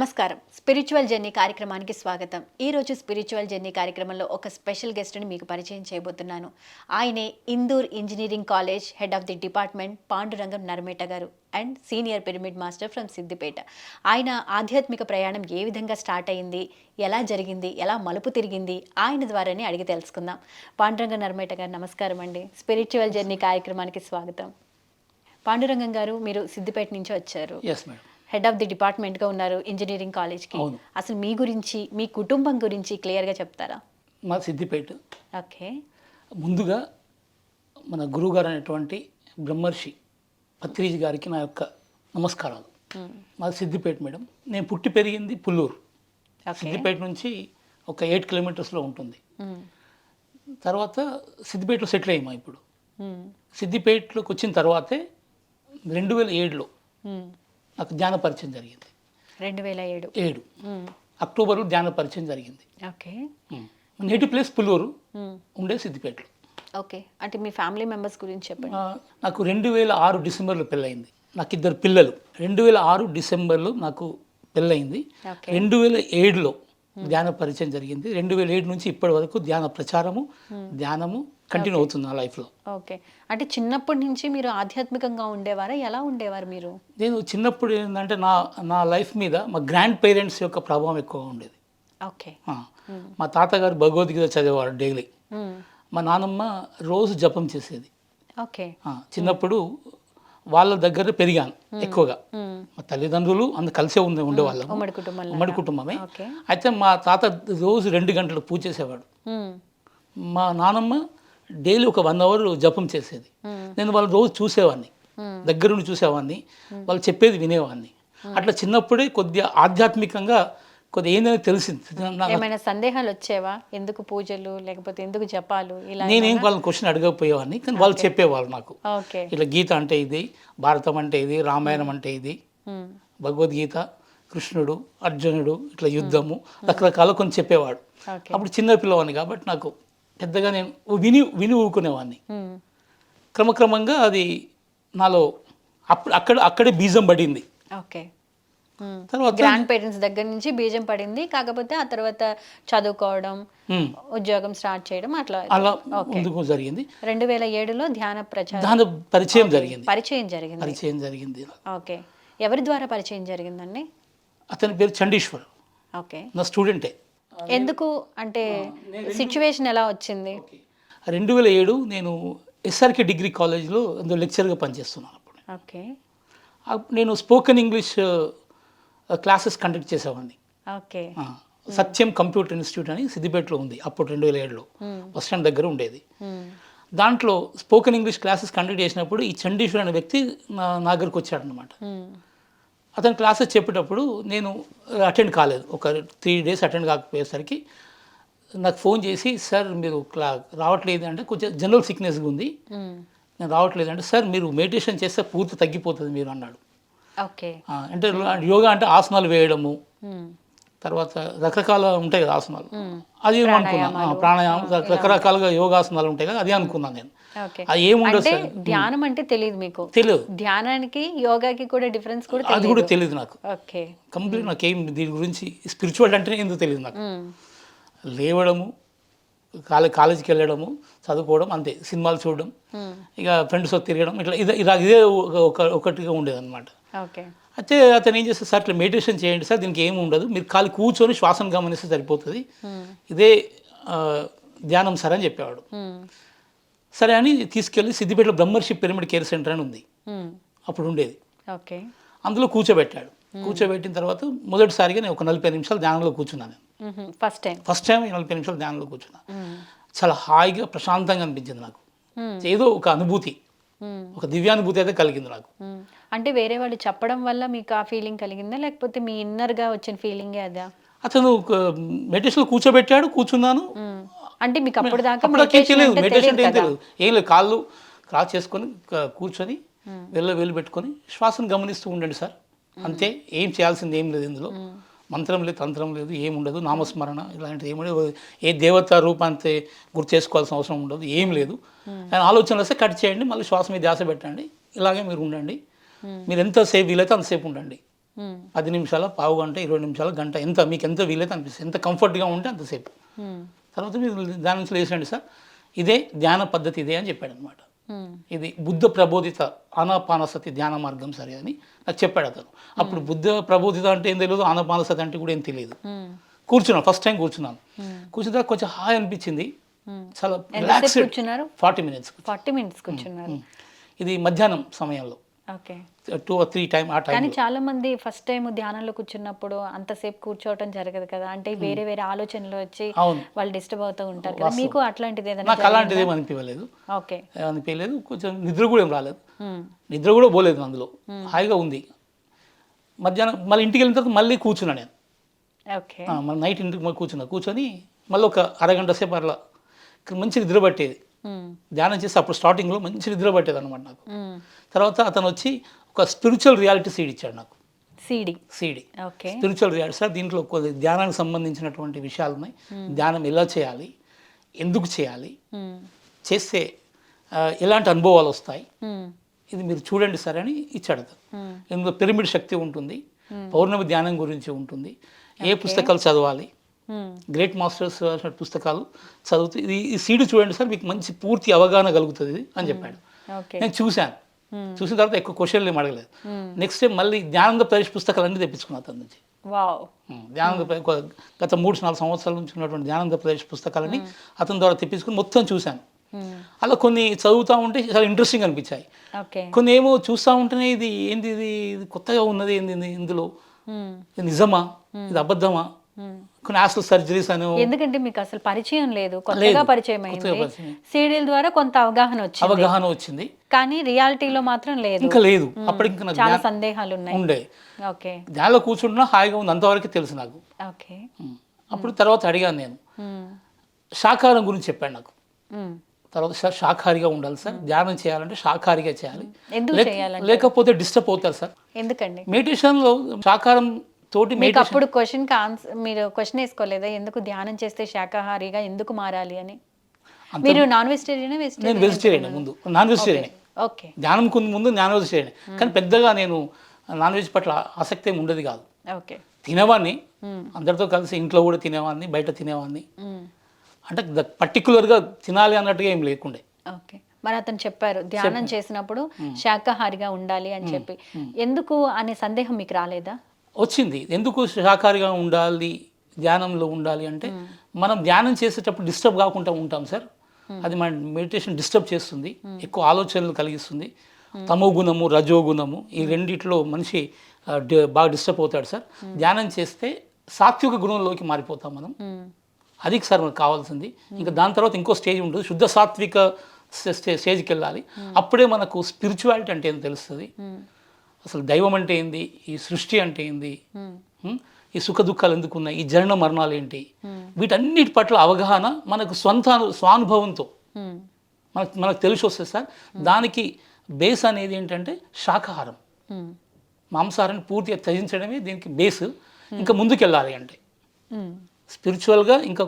నమస్కారం. Spiritual journey కార్యక్రమానికి స్వాగతం. ఈరోజు స్పిరిచువల్ జర్నీ కార్యక్రమంలో ఒక స్పెషల్ గెస్ట్ని మీకు పరిచయం చేయబోతున్నాను. ఆయనే Indur engineering college head of the department Pandurangam Narameta garu and senior pyramid master from Siddipet. ఆయన ఆధ్యాత్మిక ప్రయాణం ఏ విధంగా స్టార్ట్ అయింది, ఎలా జరిగింది, ఎలా మలుపు తిరిగింది, ఆయన ద్వారానే అడిగి తెలుసుకుందాం. పాండురంగం నరమేట గారు నమస్కారం అండి. స్పిరిచువల్ జర్నీ కార్యక్రమానికి స్వాగతం. పాండురంగం గారు, మీరు సిద్దిపేట నుంచి వచ్చారు. హెడ్ ఆఫ్ ది డిపార్ట్మెంట్గా ఉన్నారు ఇంజనీరింగ్ కాలేజ్కి. అసలు మీ గురించి, మీ కుటుంబం గురించి క్లియర్గా చెప్తారా? మా సిద్దిపేట. ఓకే. ముందుగా మన గురువుగారు అనేటువంటి బ్రహ్మర్షి పత్రిజీ గారికి నా యొక్క నమస్కారాలు. మాది సిద్దిపేట మేడం. నేను పుట్టి పెరిగింది పుల్లూరు. సిద్దిపేట నుంచి ఒక 8 కిలోమీటర్స్లో ఉంటుంది. తర్వాత సిద్దిపేటలో సెటిల్ అయ్యాము. ఇప్పుడు సిద్దిపేటలోకి వచ్చిన తర్వాతే 2007లో నాకు ధ్యాన పరిచయం జరిగింది. 2007 అక్టోబర్లో ధ్యాన పరిచయం జరిగింది. ఓకే. నేటివ్ ప్లేస్ పుల్లూరు, ఉండే సిద్దిపేటలో. ఓకే. అంటే మీ ఫ్యామిలీ మెంబర్స్ గురించి చెప్పండి. నాకు 2006 డిసెంబర్లో పెళ్ళయింది. నాకు 2 పిల్లలు. 2006 డిసెంబర్లో నాకు పెళ్ళయింది. 2007లో ధ్యాన పరిచయం జరిగింది. 2007 నుంచి ఇప్పటి వరకు ధ్యాన ప్రచారము, ధ్యానము కంటిన్యూ అవుతుంది నా లైఫ్లో. ఓకే. అంటే చిన్నప్పటి నుంచి మీరు ఆధ్యాత్మికంగా ఉండేవారా? ఎలా ఉండేవారు మీరు? నేను చిన్నప్పుడు ఏంటంటే నా లైఫ్ మీద మా గ్రాండ్ పేరెంట్స్ యొక్క ప్రభావం ఎక్కువగా ఉండేది. ఓకే. మా తాతగారు భగవద్గీత చదివేవారు డైలీ. మా నాన్నమ్మ రోజు జపం చేసేది. ఓకే. చిన్నప్పుడు వాళ్ళ దగ్గర పెరిగాను ఎక్కువగా. మా తల్లిదండ్రులు అందరు కలిసే ఉండేవాళ్ళం, ఉమ్మడి కుటుంబమే. అయితే మా తాత రోజు 2 గంటలు పూజ చేసేవాడు. మా నానమ్మ డైలీ ఒక 1 అవర్ జపం చేసేది. నేను వాళ్ళు రోజు చూసేవాడిని, దగ్గరుండి చూసేవాడిని, వాళ్ళు చెప్పేది వినేవాడిని. అట్లా చిన్నప్పుడే కొద్దిగా ఆధ్యాత్మికంగా కొద్దిగా ఏందని తెలిసింది. ఏమైనా సందేహాలు వచ్చేవా? ఎందుకు పూజలు, లేకపోతే ఎందుకు జపాలు? ఇలా నేనేం వాళ్ళని క్వశ్చన్ అడగకపోయేవాడిని, కానీ వాళ్ళు చెప్పేవాళ్ళు నాకు. ఇట్లా గీత అంటే ఇది, భారతం అంటే ఇది, రామాయణం అంటే ఇది, భగవద్గీత, కృష్ణుడు, అర్జునుడు, ఇట్లా యుద్ధము, రకరకాల కొన్ని చెప్పేవాడు. అప్పుడు చిన్న పిల్లవాడిని కాబట్టి నాకు పెద్దగా నేను విని ఊరుకునేవాడిని. క్రమక్రమంగా అది నాలో అక్కడే బీజం పడింది. ఓకే. తర్వాత గ్రాండ్ పేరెంట్స్ దగ్గర నుంచి బీజం పడింది. కాకపోతే ఆ తర్వాత చదువుకోవడం, ఉద్యోగం స్టార్ట్ చేయడం అలా ముందుకు జరిగింది. 2007లో ధ్యాన పరిచయం జరిగింది. ఓకే. ఎవరి ద్వారా పరిచయం జరిగిందండి? అతని పేరు చండీశ్వర్. ఓకే. నా స్టూడెంటే. ఎందుకు అంటే సిచ్యువేషన్ ఎలా వచ్చింది? 2007 నేను ఎస్ఆర్కే డిగ్రీ కాలేజ్లో అందులో లెక్చర్గా పనిచేస్తున్నాను. అప్పుడు ఓకే. నేను స్పోకెన్ ఇంగ్లీష్ క్లాసెస్ కండక్ట్ చేసేవాడిని. ఓకే. సత్యం కంప్యూటర్ ఇన్స్టిట్యూట్ అని సిద్దిపేటలో ఉంది. అప్పుడు 2007లో బస్ స్టాండ్ దగ్గర ఉండేది. దాంట్లో స్పోకెన్ ఇంగ్లీష్ క్లాసెస్ కండక్ట్ చేసినప్పుడు ఈ చండీశ్వర్ అనే వ్యక్తి నా దగ్గరకు వచ్చాడనమాట. అతను క్లాసెస్ చెప్పేటప్పుడు నేను అటెండ్ కాలేదు. ఒక 3 days అటెండ్ కాకపోయేసరికి నాకు ఫోన్ చేసి, సార్ మీరు రావట్లేదు అంటే కొంచెం జనరల్ సిక్నెస్గా ఉంది, నేను రావట్లేదు అంటే, సార్ మీరు మెడిటేషన్ చేస్తే పూర్తి తగ్గిపోతుంది మీరు అన్నాడు. ఓకే. అంటే యోగా అంటే ఆసనాలు వేయడము, తర్వాత రకరకాల ఉంటాయి కదా ఆసనాలు, అది ఏమనుకున్నాను. ప్రాణాయామం, రకరకాలుగా యోగాసనాలు ఉంటాయి కదా, అదే అనుకున్నాను నేను. అది ఏముండదు సార్. ధ్యానం అంటే తెలియదు మీకు? తెలియదు. ధ్యానానికి యోగాకి కూడా డిఫరెన్స్ కూడా అది కూడా తెలియదు నాకు. ఓకే. కంప్లీట్ నాకేం దీని గురించి స్పిరిచువల్ అంటేనే ఎందుకు తెలియదు నాకు. లేవడము, కాలేజీకి వెళ్ళడము, చదువుకోవడం, అంతే. సినిమాలు చూడడం, ఇక ఫ్రెండ్స్తో తిరగడం, ఇదే ఒకటిగా ఉండేదన్నమాట. ఓకే. అయితే అతను ఏం చేస్తారు, సార్ ఇట్లా మెడిటేషన్ చేయండి సార్, దీనికి ఏమి ఉండదు, మీరు ఖాళీ కూర్చొని శ్వాసను గమనిస్తే సరిపోతుంది, ఇదే ధ్యానం సార్ అని చెప్పేవాడు. సరే అని తీసుకెళ్ళి సిద్దిపేటలో బ్రహ్మర్షి పిరమిడ్ కేర్ సెంటర్ అని ఉంది, అప్పుడు ఉండేది. ఓకే. అందులో కూర్చోబెట్టాడు. కూర్చోబెట్టిన తర్వాత మొదటిసారిగా నేను ఒక 40 నిమిషాలు ధ్యానంలో కూర్చున్నాను. ఫస్ట్ టైం 40 నిమిషాలు ధ్యానంలో కూర్చున్నా. చాలా హాయిగా ప్రశాంతంగా అనిపించింది నాకు. ఏదో ఒక అనుభూతి, ఒక దివ్యానుభూతి అయితే కలిగింది నాకు. అంటే వేరే వాళ్ళు చెప్పడం వల్ల మీకు ఆ ఫీలింగ్ కలిగిందా, లేకపోతే మీ ఇన్నర్గా వచ్చిన ఫీలింగే అదా? అతను మెడిటేషన్ కూర్చోబెట్టాడు, కూర్చున్నాను. అంటే మీకు అప్పుడు దాకా మెడిటేషన్ ఏం తెలియదు, ఏం లేదు. కాళ్ళు క్రాస్ చేసుకొని కూర్చొని వెళ్ళి పెట్టుకొని శ్వాసను గమనిస్తూ ఉండండి సార్, అంతే. ఏం చేయాల్సింది ఏం లేదు ఇందులో. మంత్రం లేదు, తంత్రం లేదు, ఏముండదు, నామస్మరణ ఇలాంటిది ఏముండదు, ఏ దేవత రూపాంతే గుర్తు చేసుకోవాల్సిన అవసరం ఉండదు, ఏం లేదు. ఆలోచనలు వస్తే కట్ చేయండి, మళ్ళీ శ్వాస మీద ధ్యాస పెట్టండి, ఇలాగే మీరు ఉండండి, మీరు ఎంతసేపు వీలైతే అంతసేపు ఉండండి 10 నిమిషాల, పావు గంట, 20 నిమిషాల, గంట, మీకు ఎంత వీలైతే అనిపిస్తుంది, ఎంత కంఫర్ట్గా ఉంటే అంతసేపు. తర్వాత మీరు ధ్యానం నుంచి లేచండి సార్, ఇదే ధ్యాన పద్ధతి ఇదే అని చెప్పాడు అనమాట. ఇది బుద్ధ ప్రబోధిత ఆనాపానసతి ధ్యాన మార్గం సరే అని నాకు చెప్పాడు అతను. అప్పుడు బుద్ధ ప్రబోధిత అంటే ఏం తెలియదు, ఆనాపానసతి అంటే కూడా ఏం తెలియదు. కూర్చున్నాను, ఫస్ట్ టైం కూర్చున్నాను. కూర్చున్నా కొంచెం హాయ్ అనిపించింది, చాలా రిలాక్స్డ్. 40 మినిట్స్ కూర్చున్నారు. ఇది మధ్యాహ్నం సమయంలో, ఓకే. 2 or 3 టైం ఆ టైం. కానీ చాలా మంది ఫస్ట్ టైం ధ్యానంలో కూర్చున్నప్పుడు అంతసేపు కూర్చోవటం జరగదు కదా, అంటే వేరే వేరే ఆలోచనలు వచ్చి వాళ్ళు డిస్టర్బ్ అవుతూ ఉంటారు కదా. మీకు అట్లాంటిది ఏదైనా? నాకు అలాంటిది ఏమి అనిపించలేదు. ఓకే. అనిపించలేదు. కొంచెం నిద్ర కూడా ఏం రాలేదు, నిద్ర కూడా పోలేదు అందులో, హాయిగా ఉంది. మధ్యాహ్నం మళ్ళీ ఇంటికి వెళ్ళిన తర్వాత మళ్ళీ కూర్చున్నాను నేను. ఓకే. మళ్ళీ నైట్ ఇంటికి కూర్చొని మళ్ళీ ఒక అరగంట సేపు అట్లా మంచి నిద్ర పట్టేది. ధ్యానం చేసి అప్పుడు స్టార్టింగ్లో మంచి నిద్ర పట్టేది అనమాట నాకు. తర్వాత అతను వచ్చి ఒక స్పిరిచువల్ రియాలిటీ సీడ్ ఇచ్చాడు నాకు. CD. Okay. Spiritual reality sir, దీంట్లో కొన్ని ధ్యానానికి సంబంధించినటువంటి విషయాలు ఉన్నాయి. ధ్యానం ఎలా చేయాలి, ఎందుకు చేయాలి, చేస్తే ఎలాంటి అనుభవాలు వస్తాయి, ఇది మీరు చూడండి సార్ అని ఇచ్చాడు అతను. ఇందులో పిరమిడ్ శక్తి ఉంటుంది, పౌర్ణమి ధ్యానం గురించి ఉంటుంది, ఏ పుస్తకాలు చదవాలి, గ్రేట్ మాస్టర్స్ పుస్తకాలు చదువుతూ ఈ సీడు చూడండి సార్, మీకు మంచి పూర్తి అవగాహన కలుగుతుంది అని చెప్పాడు. నేను చూసిన తర్వాత ఎక్కువ క్వశ్చన్లు ఏం అడగలేదు. నెక్స్ట్ టైం మళ్ళీ ధ్యానంద ప్రదేశ్ పుస్తకాలన్నీ తెప్పించుకున్నాను అతని నుంచి. ధ్యానంద గత 3-4 సంవత్సరాల నుంచి ఉన్నటువంటి ధ్యానంద ప్రదేశ్ పుస్తకాలని అతని ద్వారా తెప్పించుకుని మొత్తం చూశాను. అలా కొన్ని చదువుతూ ఉంటే చాలా ఇంట్రెస్టింగ్ అనిపించాయి, కొన్ని ఏమో చూస్తూ ఉంటేనే ఇది ఏంది, ఇది కొత్తగా ఉన్నది, ఏంది ఇందులో, ఇది నిజమా, ఇది అబద్ధమా, కొన్ని ఆస్ట్రల్ సర్జరీస్ అని. ఎందుకంటే మీకు అసలు పరిచయం లేదు, కొత్తగా పరిచయం అయింది, సీడీల ద్వారా కొంత అవగాహన వచ్చింది, కానీ రియాలిటీలో మాత్రం లేదు, ఇంకా లేదు. అప్పుడు ఇంకా చాలా సందేహాలు ఉండే. ఓకే. దానిలో కూర్చుంటున్నా హాయిగా ఉంది, అంతవరకు తెలుసు నాకు. ఓకే. అప్పుడు తర్వాత అడిగాను నేను, శాకాహారం గురించి చెప్పాడు నాకు. తర్వాత సార్ శాకాహారిగా ఉండాలి సార్, ధ్యానం చేయాలంటే శాకాహారిగా చేయాలి, లేకపోతే డిస్టర్బ్ అవుతారు సార్. ఎందుకండి? మెడిటేషన్లో శాకాహారం తోటి మీకు అప్పుడు క్వశ్చన్కి ఆన్సర్ మీరు క్వశ్చన్ వేసుకోలేదా, ఎందుకు ధ్యానం చేస్తే శాకాహారిగా ఎందుకు మారాలి అని? మీరు నాన్ వెజిటేరియన్? నేను వెజిటేరియన్, ముందు నాన్ వెజిటేరియన్. ఓకే. ధ్యానం ముందు నాన్ వెజిటేరియన్, కానీ పెద్దగా నేను నాన్ వెజ్ పట్ల ఆసక్తి ఏమి ఉండేది కాదు. ఓకే. తినేవాడిని, అందరితో కలిసి ఇంట్లో కూడా తినేవాడిని, బయట తినేవాడిని, అంటే పర్టికులర్గా తినాలి అన్నట్టుగా ఏం లేకుండే. ఓకే. మరి అతను చెప్పారు ధ్యానం చేసినప్పుడు శాకాహారిగా ఉండాలి అని చెప్పి, ఎందుకు అనే సందేహం మీకు రాలేదా? వచ్చింది. ఎందుకు శాకాహారిగా ఉండాలి, ధ్యానంలో ఉండాలి అంటే, మనం ధ్యానం చేసేటప్పుడు డిస్టర్బ్ కాకుండా ఉంటాం సార్. అది మన మెడిటేషన్ డిస్టర్బ్ చేస్తుంది, ఎక్కువ ఆలోచనలు కలిగిస్తుంది. తమో గుణము, రజో గుణము, ఈ రెండిట్లో మనిషి బాగా డిస్టర్బ్ అవుతాడు సార్. ధ్యానం చేస్తే సాత్విక గుణంలోకి మారిపోతాం మనం, అది సార్ మనకు కావాల్సింది. ఇంకా దాని తర్వాత ఇంకో స్టేజ్ ఉంటుంది, శుద్ధ సాత్విక స్టేజ్కి వెళ్ళాలి. అప్పుడే మనకు స్పిరిచువాలిటీ అంటే ఏం తెలుస్తుంది, అసలు దైవం అంటే ఏంది, ఈ సృష్టి అంటే ఏంది, ఈ సుఖ దుఃఖాలు ఎందుకు ఉన్నాయి, ఈ జనన మరణాలు ఏంటి, వీటన్నిటి పట్ల అవగాహన మనకు స్వానుభవంతో మనకు తెలిసి వస్తుంది సార్. దానికి బేస్ అనేది ఏంటంటే శాకాహారం, మాంసాహారాన్ని పూర్తిగా త్యజించడమే దీనికి బేస్. ఇంకా ముందుకు వెళ్ళాలి అంటే, స్పిరిచువల్గా ఇంకా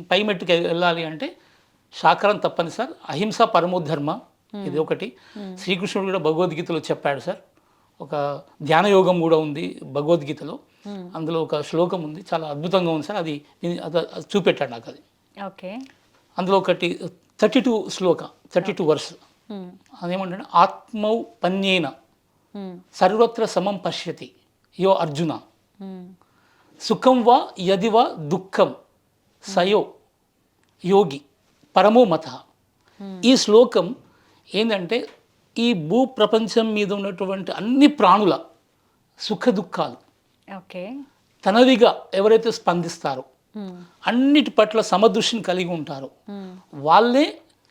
పై మెట్టుకు వెళ్ళాలి అంటే శాకాహారం తప్పని సార్. అహింస పరమోధర్మ, ఇది ఒకటి. శ్రీకృష్ణుడు కూడా భగవద్గీతలో చెప్పాడు సార్. ఒక ధ్యాన యోగం కూడా ఉంది భగవద్గీతలో, అందులో ఒక శ్లోకం ఉంది, చాలా అద్భుతంగా ఉంది సార్. అది చూపెట్టాడు నాకు అది. ఓకే. అందులో ఒకటి 32 శ్లోక, 32 వర్స్. అదేమంటే, ఆత్మౌ పన్యేన సర్వత్ర సమం పశ్యతి యో అర్జున, సుఖం వా యది వా దుఃఖం సయో యోగి పరమో మత. ఈ శ్లోకం ఏంటంటే, ఈ భూ ప్రపంచం మీద ఉన్నటువంటి అన్ని ప్రాణుల సుఖ దుఃఖాలు తనవిగా ఎవరైతే స్పందిస్తారో, అన్నిటి పట్ల సమదృష్టిని కలిగి ఉంటారో, వాళ్ళే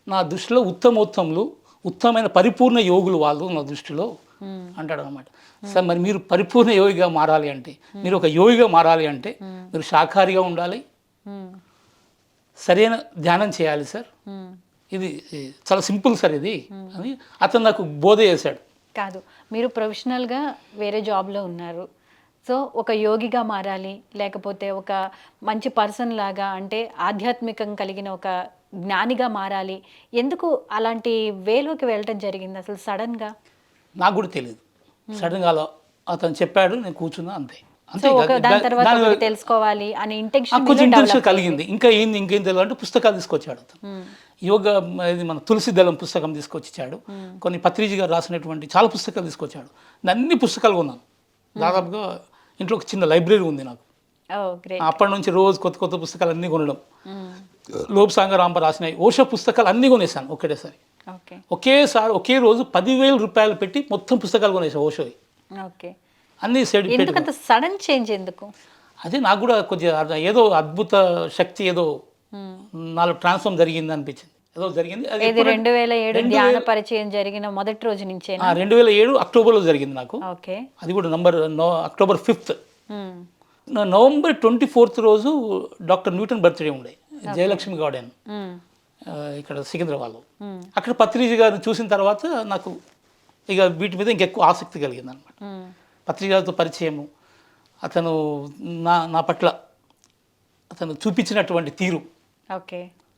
నా దృష్టిలో ఉత్తమోత్తములు, ఉత్తమమైన పరిపూర్ణ యోగులు వాళ్ళు నా దృష్టిలో అంటాడు అనమాట. సార్, మరి మీరు పరిపూర్ణ యోగిగా మారాలి అంటే, మీరు ఒక యోగిగా మారాలి అంటే మీరు శాకాహారిగా ఉండాలి, సరైన ధ్యానం చేయాలి సార్. ఇది చాలా సింపుల్ సార్ ఇది అని అతను నాకు బోధ చేశాడు. కాదు, మీరు ప్రొఫెషనల్గా వేరే జాబ్లో ఉన్నారు, సో ఒక యోగిగా మారాలి, లేకపోతే ఒక మంచి పర్సన్ లాగా, అంటే ఆధ్యాత్మికం కలిగిన ఒక జ్ఞానిగా మారాలి, ఎందుకు అలాంటి వేలోకి వెళ్ళటం జరిగింది అసలు సడన్గా? నాకు కూడా తెలియదు. సడన్గా అతను చెప్పాడు, నేను కూర్చున్నా, అంతే అంతే. సో ఒక దాని తర్వాత ఒకటి తెలుసుకోవాలి అనే ఇంటెన్షన్ కొంచెం ఇంట్రెస్ట్ కలిగింది. ఇంకేం తెలియదు అంటే పుస్తకాలు తీసుకొచ్చాడు అతను. యోగా ఇది మన తులసి దళం పుస్తకం తీసుకొచ్చాడు. కొన్ని పత్రిజీ గారు రాసినటువంటి చాలా పుస్తకాలు తీసుకొచ్చాడు. అన్ని పుస్తకాలు కొన్నాను. దాదాపుగా ఇంట్లో ఒక చిన్న లైబ్రరీ ఉంది నాకు. అప్పటి నుంచి రోజు కొత్త కొత్త పుస్తకాలు అన్నీ కొనడం. లోప్ సాంగరాంబ రాసినాయి, ఓషో పుస్తకాలు అన్నీ కొనేసాను ఒకటేసారి. ఒకేసారి ఒకే రోజు 10,000 రూపాయలు పెట్టి మొత్తం పుస్తకాలు కొనేసాను ఓషోవి. అన్నీ ఎందుకంత సడన్ చేంజ్ ఎందుకు? అదే నాకు కూడా కొద్దిగా ఏదో అద్భుత శక్తి ఏదో నాలో ట్రాన్స్ఫార్మ్ జరిగింది అనిపించింది. ఏదో జరిగింది. అది 2007 ధ్యాన పరిచయం జరిగిన మొదటి రోజు నుంచే. 2007 అక్టోబర్లో జరిగింది నాకు. అది కూడా అక్టోబర్ 5th. నవంబర్ 24th రోజు డాక్టర్ న్యూటన్ బర్త్డే ఉండే, జయలక్ష్మి గార్డెన్ ఇక్కడ సికింద్రాబాద్లో. అక్కడ పత్రిజీ గారిని చూసిన తర్వాత నాకు ఇక వీటి మీద ఇంకెక్కువ ఆసక్తి కలిగింది అనమాట. పత్రిజీ గారితో పరిచయము, అతను నా పట్ల అతను చూపించినటువంటి తీరు,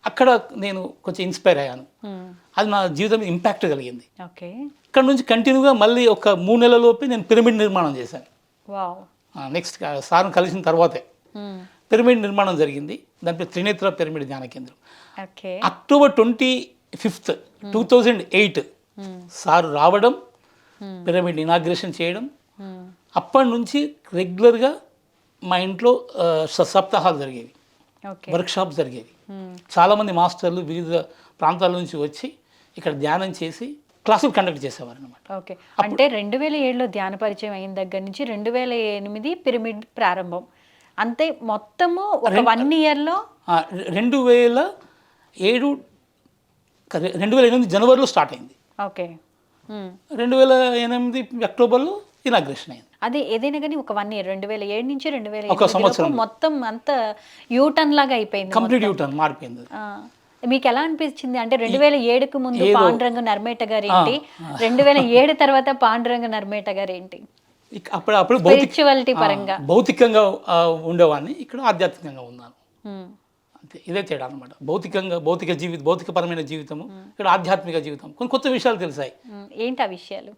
అక్కడ నేను కొంచెం ఇన్స్పైర్ అయ్యాను. అది నా జీవితం ఇంపాక్ట్ కలిగింది. ఇక్కడ నుంచి కంటిన్యూగా మళ్ళీ ఒక 3 నెలలలోపే నేను పిరమిడ్ నిర్మాణం చేశాను. నెక్స్ట్ సార్ని కలిసిన తర్వాతే పిరమిడ్ నిర్మాణం జరిగింది. దానిపై త్రినేత్ర పిరమిడ్ ధ్యాన కేంద్రం. అక్టోబర్ 25th, 2008 సార్ రావడం, పిరమిడ్ ఇనాగ్రేషన్ చేయడం. అప్పటి నుంచి రెగ్యులర్గా మా ఇంట్లో సప్తాహాలు జరిగేవి, వర్క్షాప్స్ జరిగేవి. చాలామంది మాస్టర్లు వివిధ ప్రాంతాల నుంచి వచ్చి ఇక్కడ ధ్యానం చేసి క్లాసులు కండక్ట్ చేసేవారు అనమాట. అంటే 2007లో ధ్యాన పరిచయం అయిన దగ్గర నుంచి 2008 పిరమిడ్ ప్రారంభం, అంతే మొత్తము ఒక 1 ఇయర్లో. 2008 జనవరిలో స్టార్ట్ అయింది. 2008 అక్టోబర్లో ఇనాగ్రేషన్ అయింది. అదే ఏదైనా కానీ ఒక 1 ఇయర్, 2007 నుంచి 2008 మొత్తం అంతా యూటర్న్ లాగా అయిపోయింది, కంప్లీట్ యూటర్న్ మారిపోయింది. మీకు ఎలా అనిపించింది? అంటే 2007కు ముందు పాండురంగ నర్మేట గారు ఏంటి, 2007 తర్వాత పాండురంగ నర్మేట గారు ఏంటి? అప్పుడు స్పిరిచువాలిటీ పరంగా భౌతికంగా ఉండేవాడిని, ఇక్కడ ఆధ్యాత్మికంగా ఉన్నాను. అంతే, ఇదే తేడా అనమాట. భౌతికపరమైన జీవితము, ఇక్కడ ఆధ్యాత్మిక జీవితం. కొన్ని కొత్త విషయాలు తెలిసాయి. ఏంటి ఆ విషయాలు?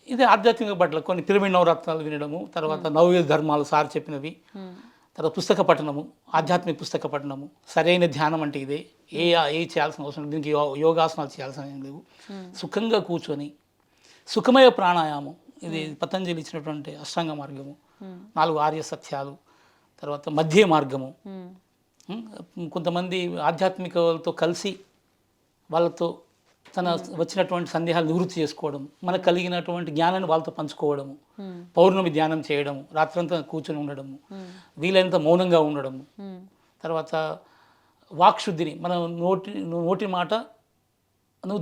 ఇదే ఆధ్యాత్మిక పట్ల కొన్ని పిరమిడ్ నవరత్నాలు వినడము, తర్వాత నవయుగ ధర్మాలు సార్ చెప్పినవి, తర్వాత పుస్తక పఠనము, ఆధ్యాత్మిక పుస్తక పఠనము. సరైన ధ్యానం అంటే ఇదే, ఏ చేయాల్సిన అవసరం, దీనికి యోగాసనాలు చేయాల్సిన ఏం లేవు. సుఖంగా కూర్చొని సుఖమయ ప్రాణాయామం, ఇది పతంజలి ఇచ్చినటువంటి అష్టాంగ మార్గము, 4 ఆర్య సత్యాలు, తర్వాత మధ్య మార్గము. కొంతమంది ఆధ్యాత్మికతో కలిసి వాళ్ళతో తన వచ్చినటువంటి సందేహాలు నివృత్తి చేసుకోవడం, మనకు కలిగినటువంటి జ్ఞానాన్ని వాళ్ళతో పంచుకోవడము, పౌర్ణమి ధ్యానం చేయడము, రాత్రంతా కూర్చొని ఉండడము, వీలైనంత మౌనంగా ఉండడము, తర్వాత వాక్శుద్ధిని, మన నోటి మాట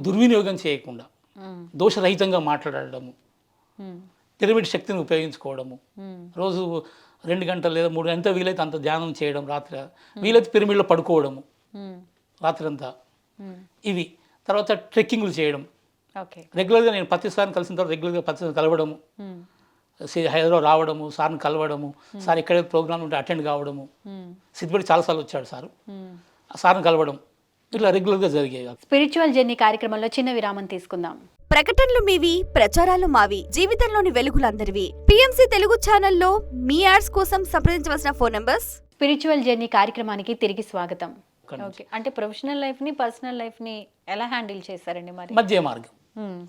దుర్వినియోగం చేయకుండా దోషరహితంగా మాట్లాడడము, పిరమిడ్ శక్తిని ఉపయోగించుకోవడము, రోజు 2 గంటలు లేదా 3 ఎంత వీలైతే అంత ధ్యానం చేయడం, రాత్రి వీలైతే పిరమిడ్లో పడుకోవడము రాత్రంతా. ఇవి తర్వాత ట్రెక్కింగ్లు చేయడం. రెగ్యులర్గా నేను ప్రతిసారిని కలిసిన తర్వాత రెగ్యులర్గా ప్రతిసారి కలవడము, హైదరాబాద్ రావడము, సార్ని కలవడము, సార్ ఎక్కడైతే ప్రోగ్రామ్ ఉంటే అటెండ్ కావడము. సిద్ధిపేట చాలాసార్లు వచ్చాడు సార్ని కలవడం, ఇట్లా రెగ్యులర్గా జరిగేవి. స్పిరిచువల్ జర్నీ కార్యక్రమంలో చిన్న విరామం తీసుకుందాం. ప్రకటనలు మీవి, ప్రచారాలు మావి, జీవితంలోని వెలుగులందరివి. పిఎంసి తెలుగు ఛానల్లో మీ యాడ్స్ కోసం సంప్రదించవలసిన ఫోన్ నంబర్స్. స్పిరిచువల్ జర్నీ కార్యక్రమానికి తిరిగి స్వాగతం. అంటే ప్రొఫెషనల్ లైఫ్ ని, పర్సనల్ లైఫ్ ని ఎలా హ్యాండిల్ చేశారండి? మరి మధ్య మార్గం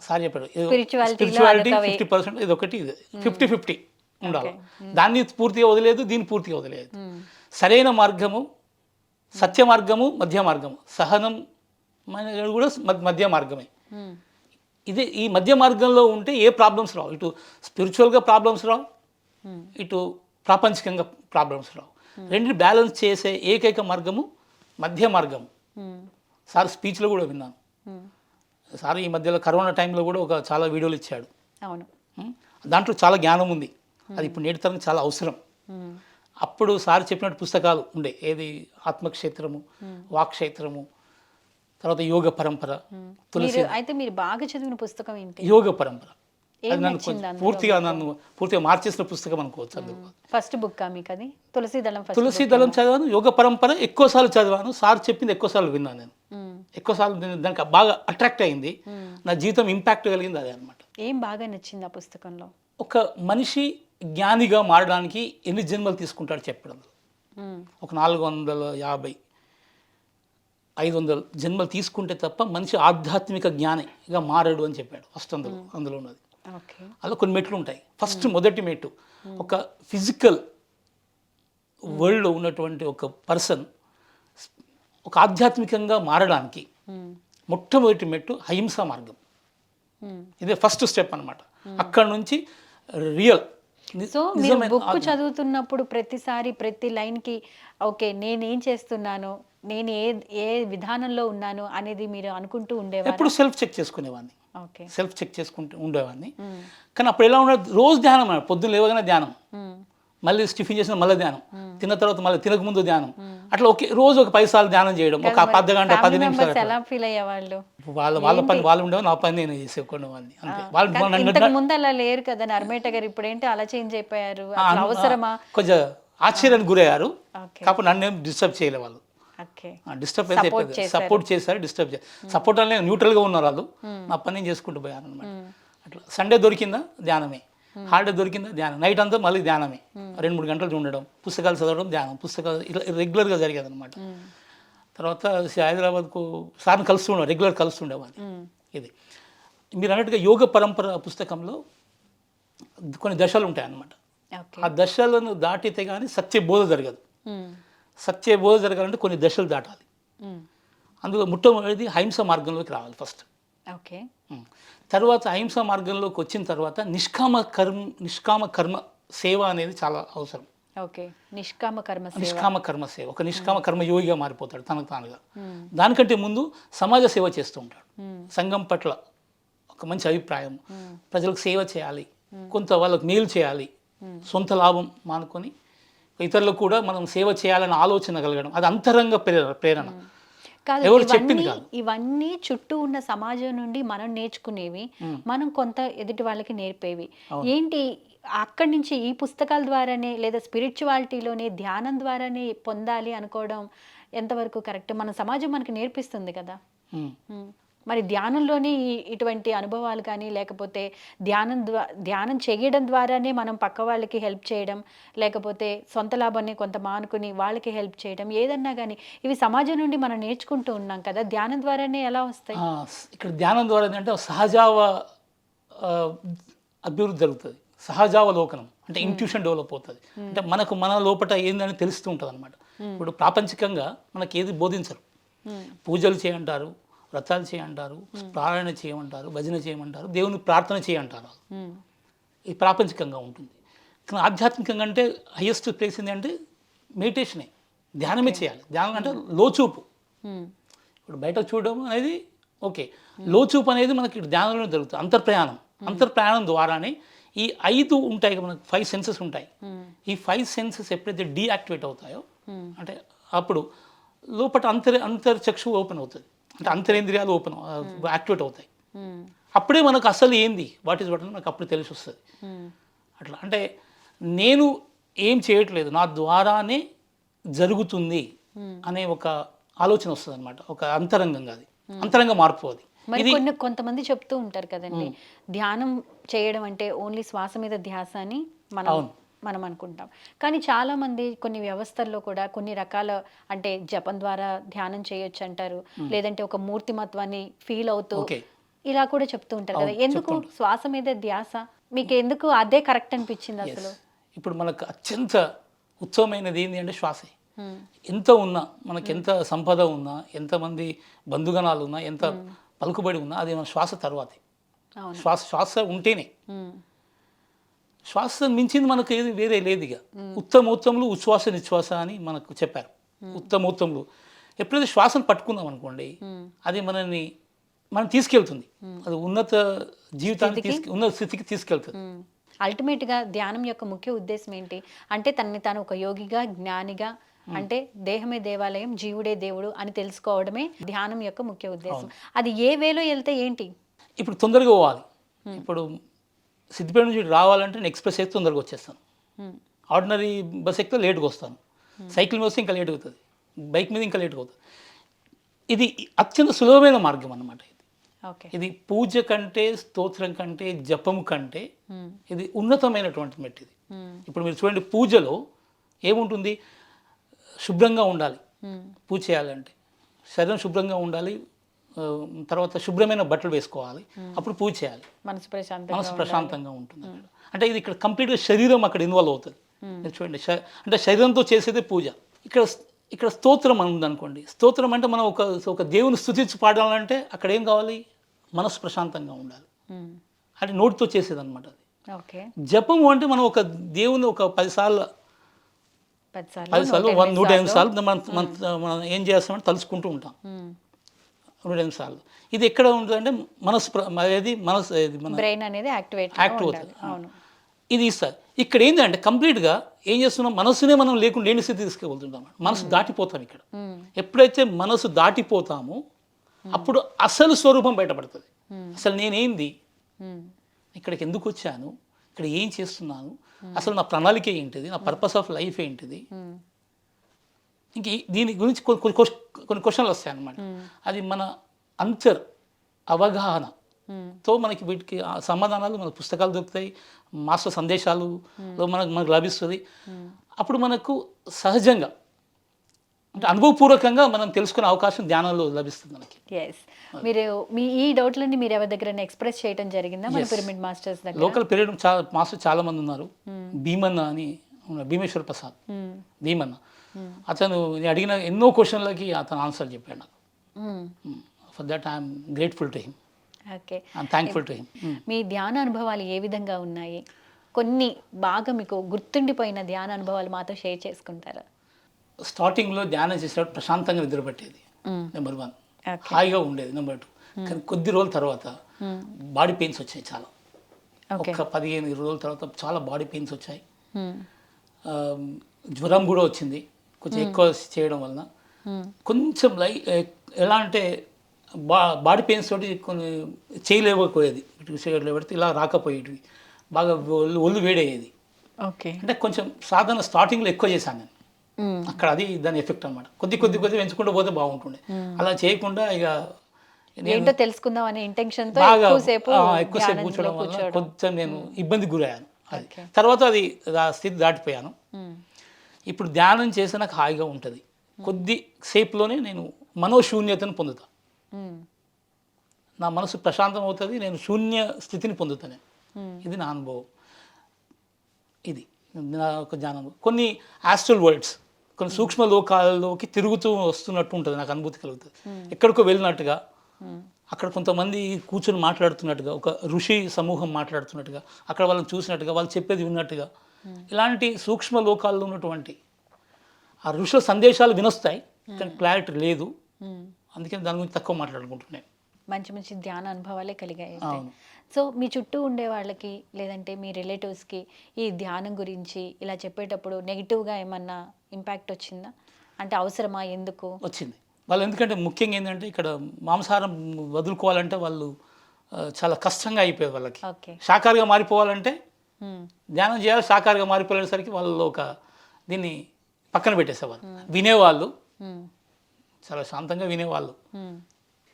సార్ చెప్పారు, స్పిరిచువాలిటీ 50%, ఇది ఒకటి, ఇది 50-50 ఉండాలి. దాన్ని పూర్తిగా వదిలేదు, దీన్ని పూర్తిగా వదిలేదు. సరైన మార్గము, సత్య మార్గము, మధ్య మార్గము, సహనం కూడా మధ్య మార్గమే. ఇది ఈ మధ్య మార్గంలో ఉంటే ఏ ప్రాబ్లమ్స్ రావు. ఇటు స్పిరిచువల్గా ప్రాబ్లమ్స్ రావు, ఇటు ప్రాపంచికంగా ప్రాబ్లమ్స్ రావు. రెండింటిని బ్యాలెన్స్ చేసే ఏకైక మార్గము మధ్య మార్గము. సార్ స్పీచ్లో కూడా విన్నాను. సార్ ఈ మధ్యలో కరోనా టైంలో కూడా చాలా వీడియోలు ఇచ్చాడు. అవును, దాంట్లో చాలా జ్ఞానం ఉంది. అది ఇప్పుడు నేటి తరం చాలా అవసరం. అప్పుడు సార్ చెప్పినట్టు పుస్తకాలు ఉండే, ఏది ఆత్మక్షేత్రము, వాక్క్షేత్రము, తర్వాత యోగ పరంపర, తులసి. అయితే మీరు బాగా చదివిన పుస్తకం ఏంటి? యోగ పరంపర. అది నన్ను పూర్తిగా మార్చేసిన పుస్తకం అనుకోవచ్చు. ఫస్ట్ బుక్ మీకు అది? తులసి దళం చదివాను, యోగ పరంపర ఎక్కువసార్లు చదివాను. సార్ చెప్పింది ఎక్కువసార్లు విన్నాను నేను, ఎక్కువసార్లు దానికి బాగా అట్రాక్ట్ అయింది. నా జీవితం ఇంపాక్ట్ కలిగింది అదే అనమాట. ఏం బాగా నచ్చింది ఆ పుస్తకంలో? ఒక మనిషి జ్ఞానిగా మారడానికి ఎన్ని జన్మలు తీసుకుంటాడు చెప్పడం. ఒక 450 500 జన్మలు తీసుకుంటే తప్ప మనిషి ఆధ్యాత్మిక జ్ఞానిగా మారడు అని చెప్పాడు ఫస్ట్. అందులో ఉన్నది అలా కొన్ని మెట్లు ఉంటాయి. ఫస్ట్ మొదటి మెట్టు ఒక ఫిజికల్ వరల్డ్లో ఉన్నటువంటి ఒక పర్సన్ ఒక ఆధ్యాత్మికంగా మారడానికి మొట్టమొదటి మెట్టు అహింసా మార్గం. ఇదే ఫస్ట్ స్టెప్ అన్నమాట. అక్కడ నుంచి రియల్. సో మీరు బుక్ చదువుతున్నప్పుడు ప్రతిసారి ప్రతి లైన్కి ఓకే నేనేం చేస్తున్నాను, నేను ఏ విధానంలో ఉన్నాను అనేది మీరు అనుకుంటూ ఉండేవారు? ఎప్పుడు సెల్ఫ్ చెక్ చేసుకునేవాడిని. ఓకే, సెల్ఫ్ చెక్ చేసుకుంటూ ఉండేవాడిని. కానీ అప్పుడు ఎలా ఉండదు, రోజు ధ్యానం, పొద్దున్న లేవగానే ధ్యానం, మళ్ళీ టిఫిన్ చేసిన మళ్ళీ ధ్యానం, తిన్న తర్వాత మళ్ళీ తినకముందు ధ్యానం, అట్లా రోజు ఒక 10 సార్లు ధ్యానం చేయడం, ఒక అర్ధ గంట 10 నిమిషాలు. ఎలా ఫీల్ అయ్యేవాళ్ళు? వాళ్ళ పని వాళ్ళు ఉండేవాళ్ళు, నా పని నేను చేసేవాడిని అంతే. ఇంతకు ముందు అలా లేరు కదా నర్మేట గారు, ఇప్పుడు ఏంటి అలా చేంజ్ అయిపోయారు? అవసరమా? కొంచెం ఆశ్చర్యానికి గురయ్యారు. కాకపోతే నన్ను ఏం డిస్టర్బ్ చేయలే వాళ్ళు. డిస్టర్బ్ అయితే సపోర్ట్ చేశారు, డిస్టర్బ్ చేశారు. సపోర్ట్ అనే న్యూట్రల్గా ఉన్నారు వాళ్ళు. నా పని నేను చేసుకుంటూ పోయాను అనమాట. అట్లా సండే దొరికిందా ధ్యానమే, హాలిడే దొరికిందా ధ్యానం, నైట్ అంతా మళ్ళీ ధ్యానమే, 2-3 గంటలు ఉండడం, పుస్తకాలు చదవడం, ధ్యానం, పుస్తకాలు ఇలా రెగ్యులర్గా జరిగేది అనమాట. తర్వాత హైదరాబాద్కు సార్ని కలుస్తుండే, రెగ్యులర్ కలుస్తుండేవాడిని. ఇది మీరు అన్నట్టుగా యోగ పరంపర పుస్తకంలో కొన్ని దశలు ఉంటాయి అన్నమాట. ఆ దశలను దాటితే కానీ సత్యబోధ జరగదు. సత్యబోధ జరగాలంటే కొన్ని దశలు దాటాలి. అందులో మొట్టమొదటిది అహింస మార్గంలోకి రావాలి ఫస్ట్. ఓకే, తర్వాత అహింస మార్గంలోకి వచ్చిన తర్వాత నిష్కామ కర్మ సేవ అనేది చాలా అవసరం. ఓకే, నిష్కామ కర్మ సేవ. ఒక నిష్కామ కర్మ యోగిగా మారిపోతాడు తనకు తానుగా. దానికంటే ముందు సమాజ సేవ చేస్తూ ఉంటాడు. సంఘం పట్ల ఒక మంచి అభిప్రాయం, ప్రజలకు సేవ చేయాలి, కొంత వాళ్ళకు మేలు చేయాలి, సొంత లాభం మానుకొని ఇతరులకు కూడా మనం సేవ చేయాలని ఆలోచన కలగడం, అది అంతరంగ ప్రేరణ. ఎవరు చెప్పింది కాదు. ఇవన్నీ చుట్టూ ఉన్న సమాజం నుండి మనం నేర్చుకునేవి, మనం కొంత ఎదుటి వాళ్ళకి నేర్పేవి. ఏంటి అక్కడి నుంచి ఈ పుస్తకాల ద్వారానే లేదా స్పిరిచువాలిటీలోనే ధ్యానం ద్వారానే పొందాలి అనుకోవడం ఎంతవరకు కరెక్ట్? మన సమాజం మనకి నేర్పిస్తుంది కదా. మరి ధ్యానంలోనే ఇటువంటి అనుభవాలు కానీ, లేకపోతే ధ్యానం చేయడం ద్వారానే మనం పక్క వాళ్ళకి హెల్ప్ చేయడం, లేకపోతే సొంత లాభాన్ని కొంత మానుకుని వాళ్ళకి హెల్ప్ చేయడం, ఏదన్నా కానీ ఇవి సమాజం నుండి మనం నేర్చుకుంటూ ఉన్నాం కదా. ధ్యానం ద్వారానే ఎలా వస్తాయి? ఇక్కడ ధ్యానం ద్వారా అంటే సహజావ అభివృద్ధి జరుగుతుంది, సహజావలోకనం అంటే ఇంట్యూషన్ డెవలప్ అవుతుంది. అంటే మన లోపల ఏందని తెలుస్తూ ఉంటుంది అనమాట. ఇప్పుడు ప్రాపంచికంగా మనకి ఏది బోధించరు. పూజలు చేయంటారు, వ్రతాలు చేయంటారు, ప్రార్థన చేయమంటారు, భజన చేయమంటారు, దేవుని ప్రార్థన చేయంటారు. ఇది ప్రాపంచికంగా ఉంటుంది. కానీ ఆధ్యాత్మికంగా అంటే హైయెస్ట్ ప్లేస్ ఏంటి అంటే మెడిటేషనే, ధ్యానమే చేయాలి. ధ్యానం అంటే లోచూపు. ఇప్పుడు బయట చూడడం అనేది ఓకే, లోచూపు అనేది మనకి ధ్యానంలో జరుగుతుంది. అంతర్ప్రయాణం ద్వారానే ఈ 5 ఉంటాయి, మనకు 5 సెన్సెస్ ఉంటాయి. ఈ 5 సెన్సెస్ ఎప్పుడైతే డీయాక్టివేట్ అవుతాయో అంటే అప్పుడు లోపల అంతర్చక్షు ఓపెన్ అవుతుంది, అంటే అంతరేంద్రియాలు యాక్టివేట్ అవుతాయి. అప్పుడే మనకు అసలు ఏంది, వాట్ ఈజ్ వాట్ అని మనకు అప్పుడు తెలిసి వస్తుంది. అట్లా అంటే నేను ఏం చేయట్లేదు, నా ద్వారానే జరుగుతుంది అనే ఒక ఆలోచన వస్తుంది అనమాట. ఒక అంతరంగంగా, అది అంతరంగ మార్పు. అది మరి కొంతమంది చెప్తూ ఉంటారు కదండి, ధ్యానం చేయడం అంటే ఓన్లీ శ్వాస మీద ధ్యాస అని మనం అనుకుంటాం. కానీ చాలామంది కొన్ని వ్యవస్థల్లో కూడా కొన్ని రకాల అంటే జపం ద్వారా ధ్యానం చేయొచ్చు అంటారు, లేదంటే ఒక మూర్తిమత్వాన్ని ఫీల్ అవుతూ ఇలా కూడా చెప్తూ ఉంటారు కదా. ఎందుకు శ్వాస మీద ధ్యాస? మీకు ఎందుకు అదే కరెక్ట్ అనిపించింది అసలు? ఇప్పుడు మనకు అత్యంత ఉత్తమమైనది ఏంటి అంటే శ్వాసే. ఎంత ఉన్నా, మనకి ఎంత సంపద ఉన్నా, ఎంతమంది బంధుగణాలు ఉన్నా, ఎంత పలుకుబడి ఉన్నా, అది మన శ్వాస తర్వాతే. శ్వాస ఉంటేనే, శ్వాస మించింది మనకు ఏది వేరే లేదు. ఇక ఉత్తమోత్తములు ఉచ్ఛ్వాస నిశ్వాస అని మనకు చెప్పారు. ఉత్తమోత్తములు ఎప్పుడైతే శ్వాసను పట్టుకుందాం అనుకోండి, అది మనం తీసుకెళ్తుంది, అది ఉన్నత జీవితానికి ఉన్నత స్థితికి తీసుకెళ్తుంది. అల్టిమేట్గా ధ్యానం యొక్క ముఖ్య ఉద్దేశం ఏంటి అంటే తనని తాను ఒక యోగిగా, జ్ఞానిగా, అంటే దేహమే దేవాలయం, జీవుడే దేవుడు అని తెలుసుకోవడమే ధ్యానం యొక్క ముఖ్య ఉద్దేశం. అది ఏ వేలో వెళ్తే ఏంటి? ఇప్పుడు తొందరగా పోవాలి. ఇప్పుడు సిద్దిపేట నుంచి రావాలంటే నేను ఎక్స్ప్రెస్ అయితే తొందరగా వచ్చేస్తాను, ఆర్డినరీ బస్ ఎక్కితే లేట్గా వస్తాను, సైకిల్ మీద వస్తే ఇంకా లేట్ అవుతుంది, బైక్ మీద ఇంకా లేట్గా అవుతుంది. ఇది అత్యంత సులభమైన మార్గం అన్నమాట. ఇది ఓకే. ఇది పూజ కంటే, స్తోత్రం కంటే, జపం కంటే ఇది ఉన్నతమైనటువంటి మెట్టు ఇది. ఇప్పుడు మీరు చూడండి, పూజలో ఏముంటుంది? శుభ్రంగా ఉండాలి. పూజ చేయాలంటే శరీరం శుభ్రంగా ఉండాలి, తర్వాత శుభ్రమైన బట్టలు వేసుకోవాలి, అప్పుడు పూజ చేయాలి. మనసు ప్రశాంతంగా ఉంటుంది. అంటే ఇది ఇక్కడ కంప్లీట్గా శరీరం అక్కడ ఇన్వాల్వ్ అవుతుంది. మీరు చూడండి, అంటే శరీరంతో చేసేదే పూజ. ఇక్కడ స్తోత్రం ఉంది అనుకోండి. స్తోత్రం అంటే మనం ఒక దేవుని స్తుతించి పాడాలంటే అక్కడ ఏం కావాలి? మనసు ప్రశాంతంగా ఉండాలి. అంటే నోటితో చేసేది అనమాట అది. ఓకే. జపము అంటే మనం ఒక దేవుని ఒక 10 సార్లు 108 సార్లు మనం ఏం చేస్తామంటే తలుచుకుంటూ ఉంటాం. 108 సార్లు. ఇది ఎక్కడ ఉంటుందంటే మనసు మన బ్రెయిన్ అనేది యాక్టివేట్ అవుతుంది. ఇది సార్ ఇక్కడ ఏంటంటే కంప్లీట్గా ఏం చేస్తున్నాం? మనసునే మనం లేని స్థితి తీసుకెళ్తుంటాం. మనసు దాటిపోతాం. ఇక్కడ ఎప్పుడైతే మనసు దాటిపోతామో అప్పుడు అసలు స్వరూపం బయటపడుతుంది. అసలు నేనేంది, ఇక్కడికి ఎందుకు వచ్చాను, ఇక్కడ ఏం చేస్తున్నాను, అసలు నా ప్రణాళిక ఏంటిది, నా పర్పస్ ఆఫ్ లైఫ్ ఏంటిది, ఇంక దీని గురించి కొన్ని క్వశ్చన్లు వస్తాయి అన్నమాట. అది మన అవగాహనతో మనకి వీటికి సమాధానాలు మన పుస్తకాలు దొరుకుతాయి, మాస్టర్ సందేశాలులో మనకు లభిస్తుంది. అప్పుడు మనకు సహజంగా అంటే అనుభవపూర్వకంగా మనం తెలుసుకునే అవకాశం ధ్యానంలో లభిస్తుంది మనకి. మీరు ఈ డౌట్లన్నీ మీరు ఎవరి దగ్గర ఎక్స్ప్రెస్ చేయడం జరిగిందా? మన పిరమిడ్ మాస్టర్స్ దగ్గర లోకల్ పిరమిడ్ మాస్టర్ చాలా మంది ఉన్నారు. భీమన్న అని భీమేశ్వర్ ప్రసాద్, భీమన్న, అతను నేను అడిగిన ఎన్నో క్వశ్చన్లకి అతను ఆన్సర్ చెప్పాడు నాకు. For that I'm grateful to him. Okay, I'm thankful to him. మీ ధ్యాన అనుభవాలు ఏ విధంగా ఉన్నాయి? కొన్ని బాగా మీకు గుర్తుండిపోయిన ధ్యాన అనుభవాలు మాతో షేర్ చేసుకుంటారా? స్టార్టింగ్లో ధ్యానం చేసేటప్పుడు ప్రశాంతంగా నిద్రపట్టేది, నెంబర్ 1. హాయిగా ఉండేది, నెంబర్ 2. కానీ కొద్ది రోజుల తర్వాత బాడీ పెయిన్స్ వచ్చాయి చాలా. ఒక 15-20 రోజుల తర్వాత చాలా బాడీ పెయిన్స్ వచ్చాయి. జ్వరం కూడా వచ్చింది కొంచెం ఎక్కువ చేయడం వలన. కొంచెం ఎలా అంటే బాడీ పెయిన్స్ తోటి కొన్ని చేయలేకపోయేది, చేయలేబడితే ఇలా రాకపోయేది, బాగా ఒళ్ళు వేడయ్యేది. ఓకే, అంటే కొంచెం సాధన స్టార్టింగ్లో ఎక్కువ చేశాను నేను. అక్కడ అది దాని ఎఫెక్ట్ అనమాట. కొద్ది పెంచుకుంటూ పోతే బాగుంటుండే. అలా చేయకుండా ఇక ఏంటో తెలుసుకుందాం అనే ఇంటెన్షన్తో ఎక్కువసేపు కూర్చోవడం వల్ల కొంచెం నేను ఇబ్బంది గురయ్యాను. అది తర్వాత అది స్థితి దాటిపోయాను. ఇప్పుడు ధ్యానం చేస్తే నాకు హాయిగా ఉంటుంది. కొద్ది సేపులోనే నేను మనోశూన్యతను పొందుతా. నా మనసు ప్రశాంతం అవుతుంది, నేను శూన్య స్థితిని పొందుతాను. ఇది నా అనుభవం. ఇది నా ఒక ధ్యానం. కొన్ని ఆస్ట్రల్ వరల్డ్స్, కొన్ని సూక్ష్మ లోకాలలోకి తిరుగుతూ వస్తున్నట్టు ఉంటుంది, నాకు అనుభూతి కలుగుతుంది. ఎక్కడికో వెళ్ళినట్టుగా, అక్కడ కొంతమంది కూర్చొని మాట్లాడుతున్నట్టుగా, ఒక ఋషి సమూహం మాట్లాడుతున్నట్టుగా, అక్కడ వాళ్ళని చూసినట్టుగా, వాళ్ళు చెప్పేది విన్నట్టుగా, ఇలాంటి సూక్ష్మ లోకాల్లో ఉన్నటువంటి ఆ ఋషుల సందేశాలు వినొస్తాయి, కానీ క్లారిటీ లేదు. అందుకని దాని గురించి తక్కువ మాట్లాడుకుంటున్నాను. మంచి ధ్యాన అనుభవాలే కలిగాయి. సో మీ చుట్టూ ఉండే వాళ్ళకి లేదంటే మీ రిలేటివ్స్కి ఈ ధ్యానం గురించి ఇలా చెప్పేటప్పుడు నెగిటివ్గా ఏమన్నా ఇంపాక్ట్ వచ్చిందా? అంటే అవసరమా, ఎందుకు వచ్చింది? వాళ్ళు ఎందుకంటే ముఖ్యంగా ఏంటంటే ఇక్కడ మాంసాహారం వదులుకోవాలంటే వాళ్ళు చాలా కష్టంగా అయిపోయేది వాళ్ళకి. శాకాహారిగా మారిపోవాలంటే ధ్యానం చేయాలి, శాకాహారిగా మారిపోయేసరికి వాళ్ళు ఒక దీన్ని పక్కన పెట్టేసేవాళ్ళు. వినేవాళ్ళు, చాలా శాంతంగా వినేవాళ్ళు,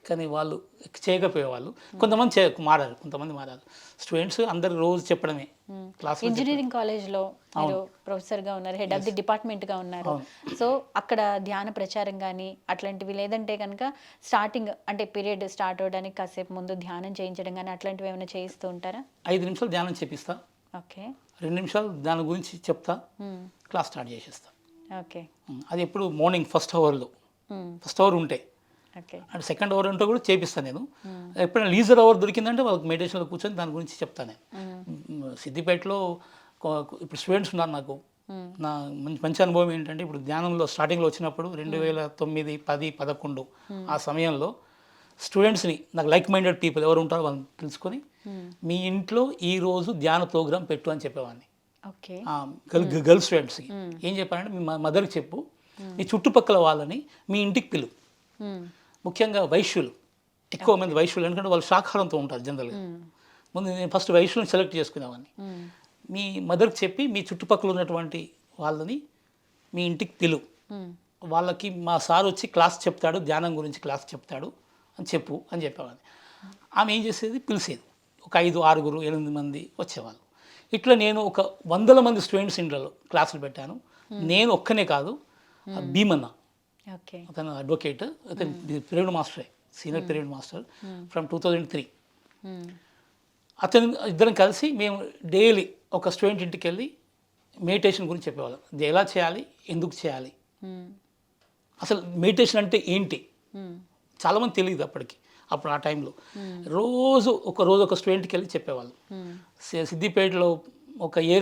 కానీ వాళ్ళు చేయకపోయేవాళ్ళు. కొంతమంది మారారు, కొంతమంది మారారు. స్టూడెంట్స్ అందరు రోజు చెప్పడమే క్లాస్. ఇంజనీరింగ్ కాలేజ్లో మీరు ప్రొఫెసర్గా ఉన్నారు, హెడ్ ఆఫ్ ది డిపార్ట్మెంట్గా ఉన్నారు. సో అక్కడ ధ్యాన ప్రచారం కానీ అట్లాంటివి, లేదంటే కనుక స్టార్టింగ్ అంటే పీరియడ్ స్టార్ట్ అవ్వడానికి కాసేపు ముందు ధ్యానం చేయించడం కానీ అట్లాంటివి ఏమైనా చేయిస్తూ ఉంటారా? 5 నిమిషాలు ధ్యానం చేపిస్తా. ఓకే. 2 నిమిషాలు దాని గురించి చెప్తా, క్లాస్ స్టార్ట్ చేసేస్తా. ఓకే. అది ఎప్పుడు మార్నింగ్ ఫస్ట్ అవర్ ఉంటాయి. అంటే సెకండ్ అవర్ ఉంటే కూడా చేపిస్తాను నేను. ఎప్పుడైనా లీజర్ అవర్ దొరికిందంటే వాళ్ళకి మెడిటేషన్లో కూర్చొని దాని గురించి చెప్తాను నేను. సిద్దిపేటలో ఇప్పుడు స్టూడెంట్స్ ఉన్నారు నాకు. నా మంచి అనుభవం ఏంటంటే, ఇప్పుడు ధ్యానంలో స్టార్టింగ్లో వచ్చినప్పుడు 2009, 10, 11 ఆ సమయంలో స్టూడెంట్స్ని, నాకు లైక్ మైండెడ్ పీపుల్ ఎవరు ఉంటారో వాళ్ళని తెలుసుకొని మీ ఇంట్లో ఈరోజు ధ్యాన ప్రోగ్రాం పెట్టు అని చెప్పేవాడిని. గర్ల్ స్టూడెంట్స్కి ఏం చెప్పానంటే, మీ మదర్కి చెప్పు, మీ చుట్టుపక్కల వాళ్ళని మీ ఇంటికి పిలువు. ముఖ్యంగా వైశ్యులు, ఎక్కువ మంది వైశ్యులు, ఎందుకంటే వాళ్ళు శాకాహారంతో ఉంటారు జనరల్గా. ముందు నేను ఫస్ట్ వైశ్యులను సెలెక్ట్ చేసుకునేవాడిని. మీ మదర్కి చెప్పి మీ చుట్టుపక్కల ఉన్నటువంటి వాళ్ళని మీ ఇంటికి పిలువు, వాళ్ళకి మా సార్ వచ్చి క్లాస్ చెప్తాడు, ధ్యానం గురించి క్లాస్ చెప్తాడు అని చెప్పు అని చెప్పేవాడిని. ఆమె ఏం చేసేది, పిలిచేది. ఒక 5, 6, 8 మంది వచ్చేవాళ్ళు. ఇట్లా నేను ఒక 100 మంది స్టూడెంట్స్ ఇండ్లలో క్లాసులు పెట్టాను. నేను ఒక్కనే కాదు, భీమన్న ఓకే. అతను అడ్వకేట్, అతను పిరమిడ్ మాస్టరే, సీనియర్ పిరమిడ్ మాస్టర్ ఫ్రమ్ 2003. అతను ఇద్దరం కలిసి మేము డైలీ ఒక స్టూడెంట్ ఇంటికి వెళ్ళి మెడిటేషన్ గురించి చెప్పేవాళ్ళం. అది ఎలా చేయాలి, ఎందుకు చేయాలి, అసలు మెడిటేషన్ అంటే ఏంటి, చాలామంది తెలియదు అప్పుడు ఆ టైంలో. రోజు ఒక స్టూడెంట్కి వెళ్ళి చెప్పేవాళ్ళు. సిద్దిపేటలో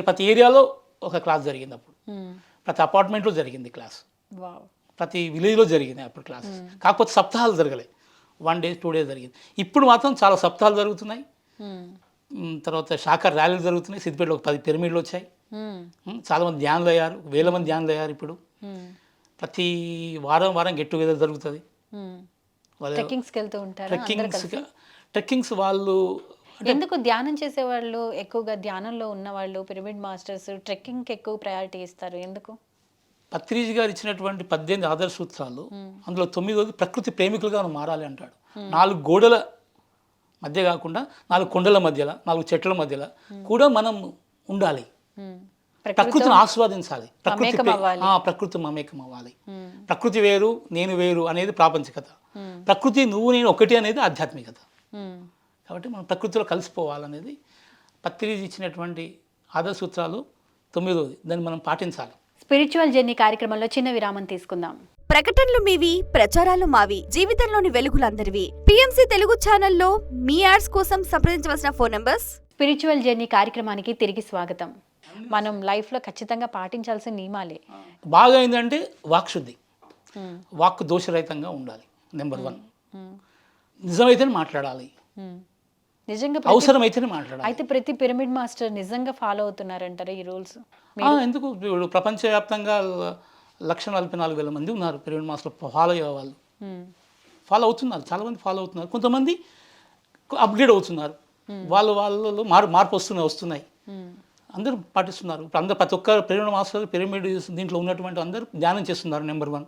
ప్రతి ఏరియాలో ఒక క్లాస్ జరిగింది అప్పుడు, ప్రతి అపార్ట్మెంట్లో జరిగింది క్లాస్, ప్రతి విలేజ్లో జరిగింది అప్పుడు క్లాసెస్. కాకపోతే సప్తాహాలు జరగలే, 1 day 2 days జరిగింది. ఇప్పుడు మాత్రం చాలా సప్తాహాలు జరుగుతున్నాయి. తర్వాత శాఖ ర్యాలీలు జరుగుతున్నాయి. సిద్దిపేటలో ఒక 10 పిరమిడ్లు వచ్చాయి. చాలామంది ధ్యానులు అయ్యారు, 1000 మంది ధ్యానులు అయ్యారు. ఇప్పుడు ప్రతి వారం గెట్ టుగెదర్ జరుగుతుంది. ట్రెక్కింగ్స్ వాళ్ళు ఎందుకు ధ్యానం చేసేవాళ్ళు ఎక్కువగా, ధ్యానంలో ఉన్న వాళ్ళు పిరమిడ్ మాస్టర్స్ ట్రెక్కింగ్కి ఎక్కువ ప్రయారిటీ ఇస్తారు ఎందుకు? పత్రిజీ గారు ఇచ్చినటువంటి 18 ఆదర్శ సూత్రాలు, అందులో 9వది ప్రకృతి ప్రేమికులుగా మనం మారాలి అంటాడు. 4 గోడల మధ్య కాకుండా 4 కొండల మధ్యలో, 4 చెట్ల మధ్యలో కూడా మనం ఉండాలి. ప్రకృతిని ఆస్వాదించాలి, ప్రకృతి మమేకం అవ్వాలి. ప్రకృతి వేరు, నేను వేరు అనేది ప్రాపంచికత, ప్రకృతి నువ్వు నేను ఒకటి అనేది ఆధ్యాత్మికత. కాబట్టి మనం ప్రకృతిలో కలిసిపోవాలనేది పత్రిజీ ఇచ్చినటువంటి ఆదర్శ సూత్రాలు 9వది. దాన్ని మనం పాటించాలి. స్పిరిచువల్ జర్నీ కార్యక్రమంలో చిన్న విరామం తీసుకుందాం. ప్రకటనలు మీవి, ప్రచారాలు మావి, జీవితంలోని వెలుగులందరివి. పిఎంసి తెలుగు ఛానల్లో మీ యాడ్స్ కోసం సంప్రదించవలసిన ఫోన్ నంబర్స్. స్పిరిచువల్ జర్నీ కార్యక్రమానికి తిరిగి స్వాగతం. మనం లైఫ్లో ఖచ్చితంగా పాటించాల్సిన నియమాలే. బాగా ఏంటంటే వాక్శుద్ధి, వాక్కు దోషరహితంగా ఉండాలి. నెంబర్ 1. నిజమైతేనే మాట్లాడాలి, నిజంగా అవసరమైతేనే మాట్లాడాలి. అయితే ప్రతి పిరమిడ్ మాస్టర్ నిజంగా ఫాలో అవుతున్నారంటారా ఈ రూల్స్? ఎందుకు, ఇప్పుడు ప్రపంచవ్యాప్తంగా 1,44,000 మంది ఉన్నారు పిరమిడ్ మాస్టర్ ఫాలో అయ్యేవాళ్ళు. ఫాలో అవుతున్నారు, చాలామంది ఫాలో అవుతున్నారు. కొంతమంది అప్గ్రేడ్ అవుతున్నారు, వాళ్ళు మార్పు వస్తున్నాయి. అందరూ పాటిస్తున్నారు. ఇప్పుడు ప్రతి ఒక్క పిరమిడ్ మాస్టర్, పిరమిడ్ దీంట్లో ఉన్నటువంటి అందరూ ధ్యానం చేస్తున్నారు. నెంబర్ 1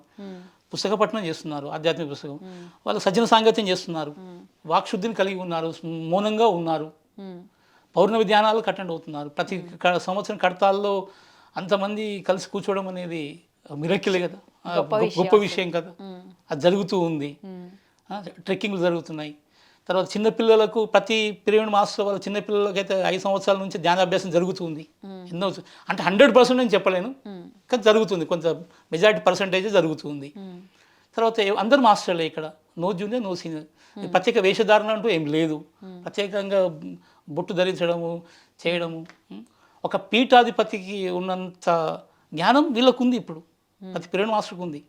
పుస్తక పఠనం చేస్తున్నారు, ఆధ్యాత్మిక పుస్తకం. వాళ్ళు సజ్జన సాంగత్యం చేస్తున్నారు, వాక్శుద్ధిని కలిగి ఉన్నారు, మౌనంగా ఉన్నారు, పౌర్ణమి ధ్యానాలు అటెండ్ అవుతున్నారు. ప్రతి సంవత్సరం కడతాల్లో అంతమంది కలిసి కూర్చోవడం అనేది మిరకిలే కదా, గొప్ప విషయం కదా. అది జరుగుతూ ఉంది. ట్రెక్కింగ్లు జరుగుతున్నాయి. తర్వాత చిన్నపిల్లలకు ప్రతి పిరమిడ్ మాస్టర్ వాళ్ళ చిన్నపిల్లలకి అయితే 5 సంవత్సరాల నుంచి ధ్యానాభ్యాసం జరుగుతుంది. ఎన్నో అంటే 100% నేను చెప్పలేను, కానీ జరుగుతుంది, కొంత మెజారిటీ పర్సంటేజ్ జరుగుతుంది. తర్వాత అందరు మాస్టర్లే ఇక్కడ, నో జూనియర్ నో సీనియర్. ప్రత్యేక వేషధారణ అంటూ ఏం లేదు, ప్రత్యేకంగా బొట్టు ధరించడము చేయడము. ఒక పీఠాధిపతికి ఉన్నంత జ్ఞానం వీళ్ళకు ఉంది ఇప్పుడు, ప్రతి పిరమిడ్ మాస్టర్కి ఉంది.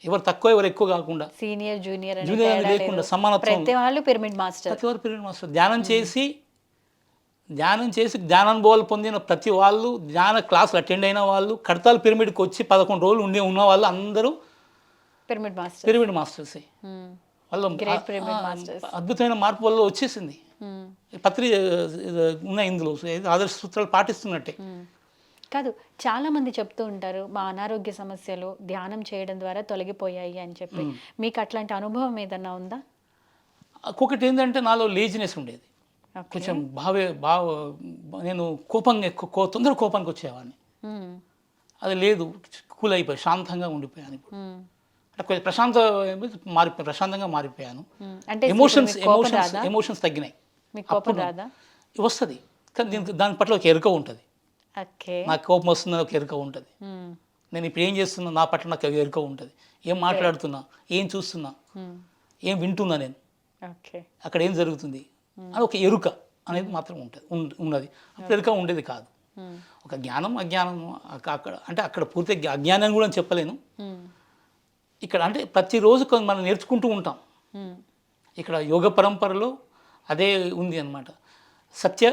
ఎవరు తక్కువ ఎవరు ఎక్కువ కాకుండా, సీనియర్ జూనియర్ లేకుండా సమానత్వం. ప్రతి వాళ్ళు పిరమిడ్ మాస్టర్, ప్రతి వారు పిరమిడ్ మాస్టర్. ధ్యానం చేసి జ్ఞానానుభవాలు పొందిన ప్రతి వాళ్ళు, ధ్యాన క్లాసులు అటెండ్ అయిన వాళ్ళు, కడతాల పిరమిడ్కి వచ్చి 11 రోజులు ఉన్న వాళ్ళు అందరూ పిరమిడ్ మాస్టర్సే. వాళ్ళు అద్భుతమైన మార్పు వల్ల వచ్చేసింది. పత్రిక ఉన్న ఇందులో ఆదర్శ సూత్రాలు పాటిస్తున్నట్టే కాదు. చాలా మంది చెప్తూ ఉంటారు మా అనారోగ్య సమస్యలు ధ్యానం చేయడం ద్వారా తొలగిపోయాయి అని చెప్పి. మీకు అట్లాంటి అనుభవం ఏదన్నా ఉందా? ఒకటి ఏంటంటే నాలో లేజినెస్ ఉండేది, కొంచెం నేను తొందర కోపానికి వచ్చేవాడిని. అది లేదు, కూల్ అయిపోయి శాంతంగా ఉండిపోయాను. ఇప్పుడు కొంచెం ప్రశాంతంగా మారిపోయాను. అంటే ఎమోషన్స్ తగ్గినాయి. వస్తుంది, కానీ దాని పట్ల ఒక ఎరుక ఉంటుంది. నాకు కోపం వస్తుందని ఒక ఎరుక ఉంటుంది. నేను ఇప్పుడు ఏం చేస్తున్నా నా పట్ల నాకు ఎరుక ఉంటుంది. ఏం మాట్లాడుతున్నా, ఏం చూస్తున్నా, ఏం వింటున్నా, నేను అక్కడ ఏం జరుగుతుంది అది ఒక ఎరుక అనేది మాత్రం ఉన్నది. అప్పుడు ఎరుక ఉండేది కాదు. ఒక జ్ఞానం అజ్ఞానం అక్కడ పూర్తిగా అజ్ఞానం కూడా చెప్పలేను. ఇక్కడ అంటే ప్రతిరోజు మనం నేర్చుకుంటూ ఉంటాం. ఇక్కడ యోగ పరంపరలో అదే ఉంది అన్నమాట. సత్య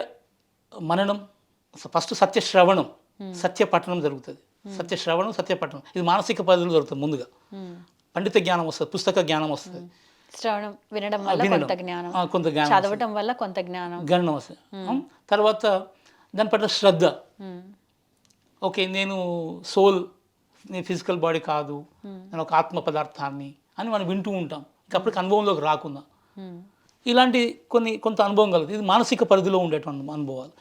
మననం, ఫస్ట్ సత్య శ్రవణం, సత్య పఠనం జరుగుతుంది. సత్య శ్రవణం, సత్య పఠనం, ఇది మానసిక పద్ధతులు జరుగుతుంది. ముందుగా పండిత జ్ఞానం వస్తుంది, పుస్తక జ్ఞానం వస్తుంది. శ్రవణం వినడం వల్ల కొంత జ్ఞానం, చదవడం వల్ల కొంత జ్ఞానం వస్తుంది. తర్వాత దాని పట్ల శ్రద్ధ. ఓకే, నేను సోల్, నేను ఫిజికల్ బాడీ కాదు, నేను ఒక ఆత్మ పదార్థాన్ని అని మనం వింటూ ఉంటాం. అప్పటికి అనుభవంలోకి రాకుండా ఇలాంటి కొంత అనుభవం కలుగుతుంది. ఇది మానసిక పరిధిలో ఉండేటువంటి అనుభవాలు.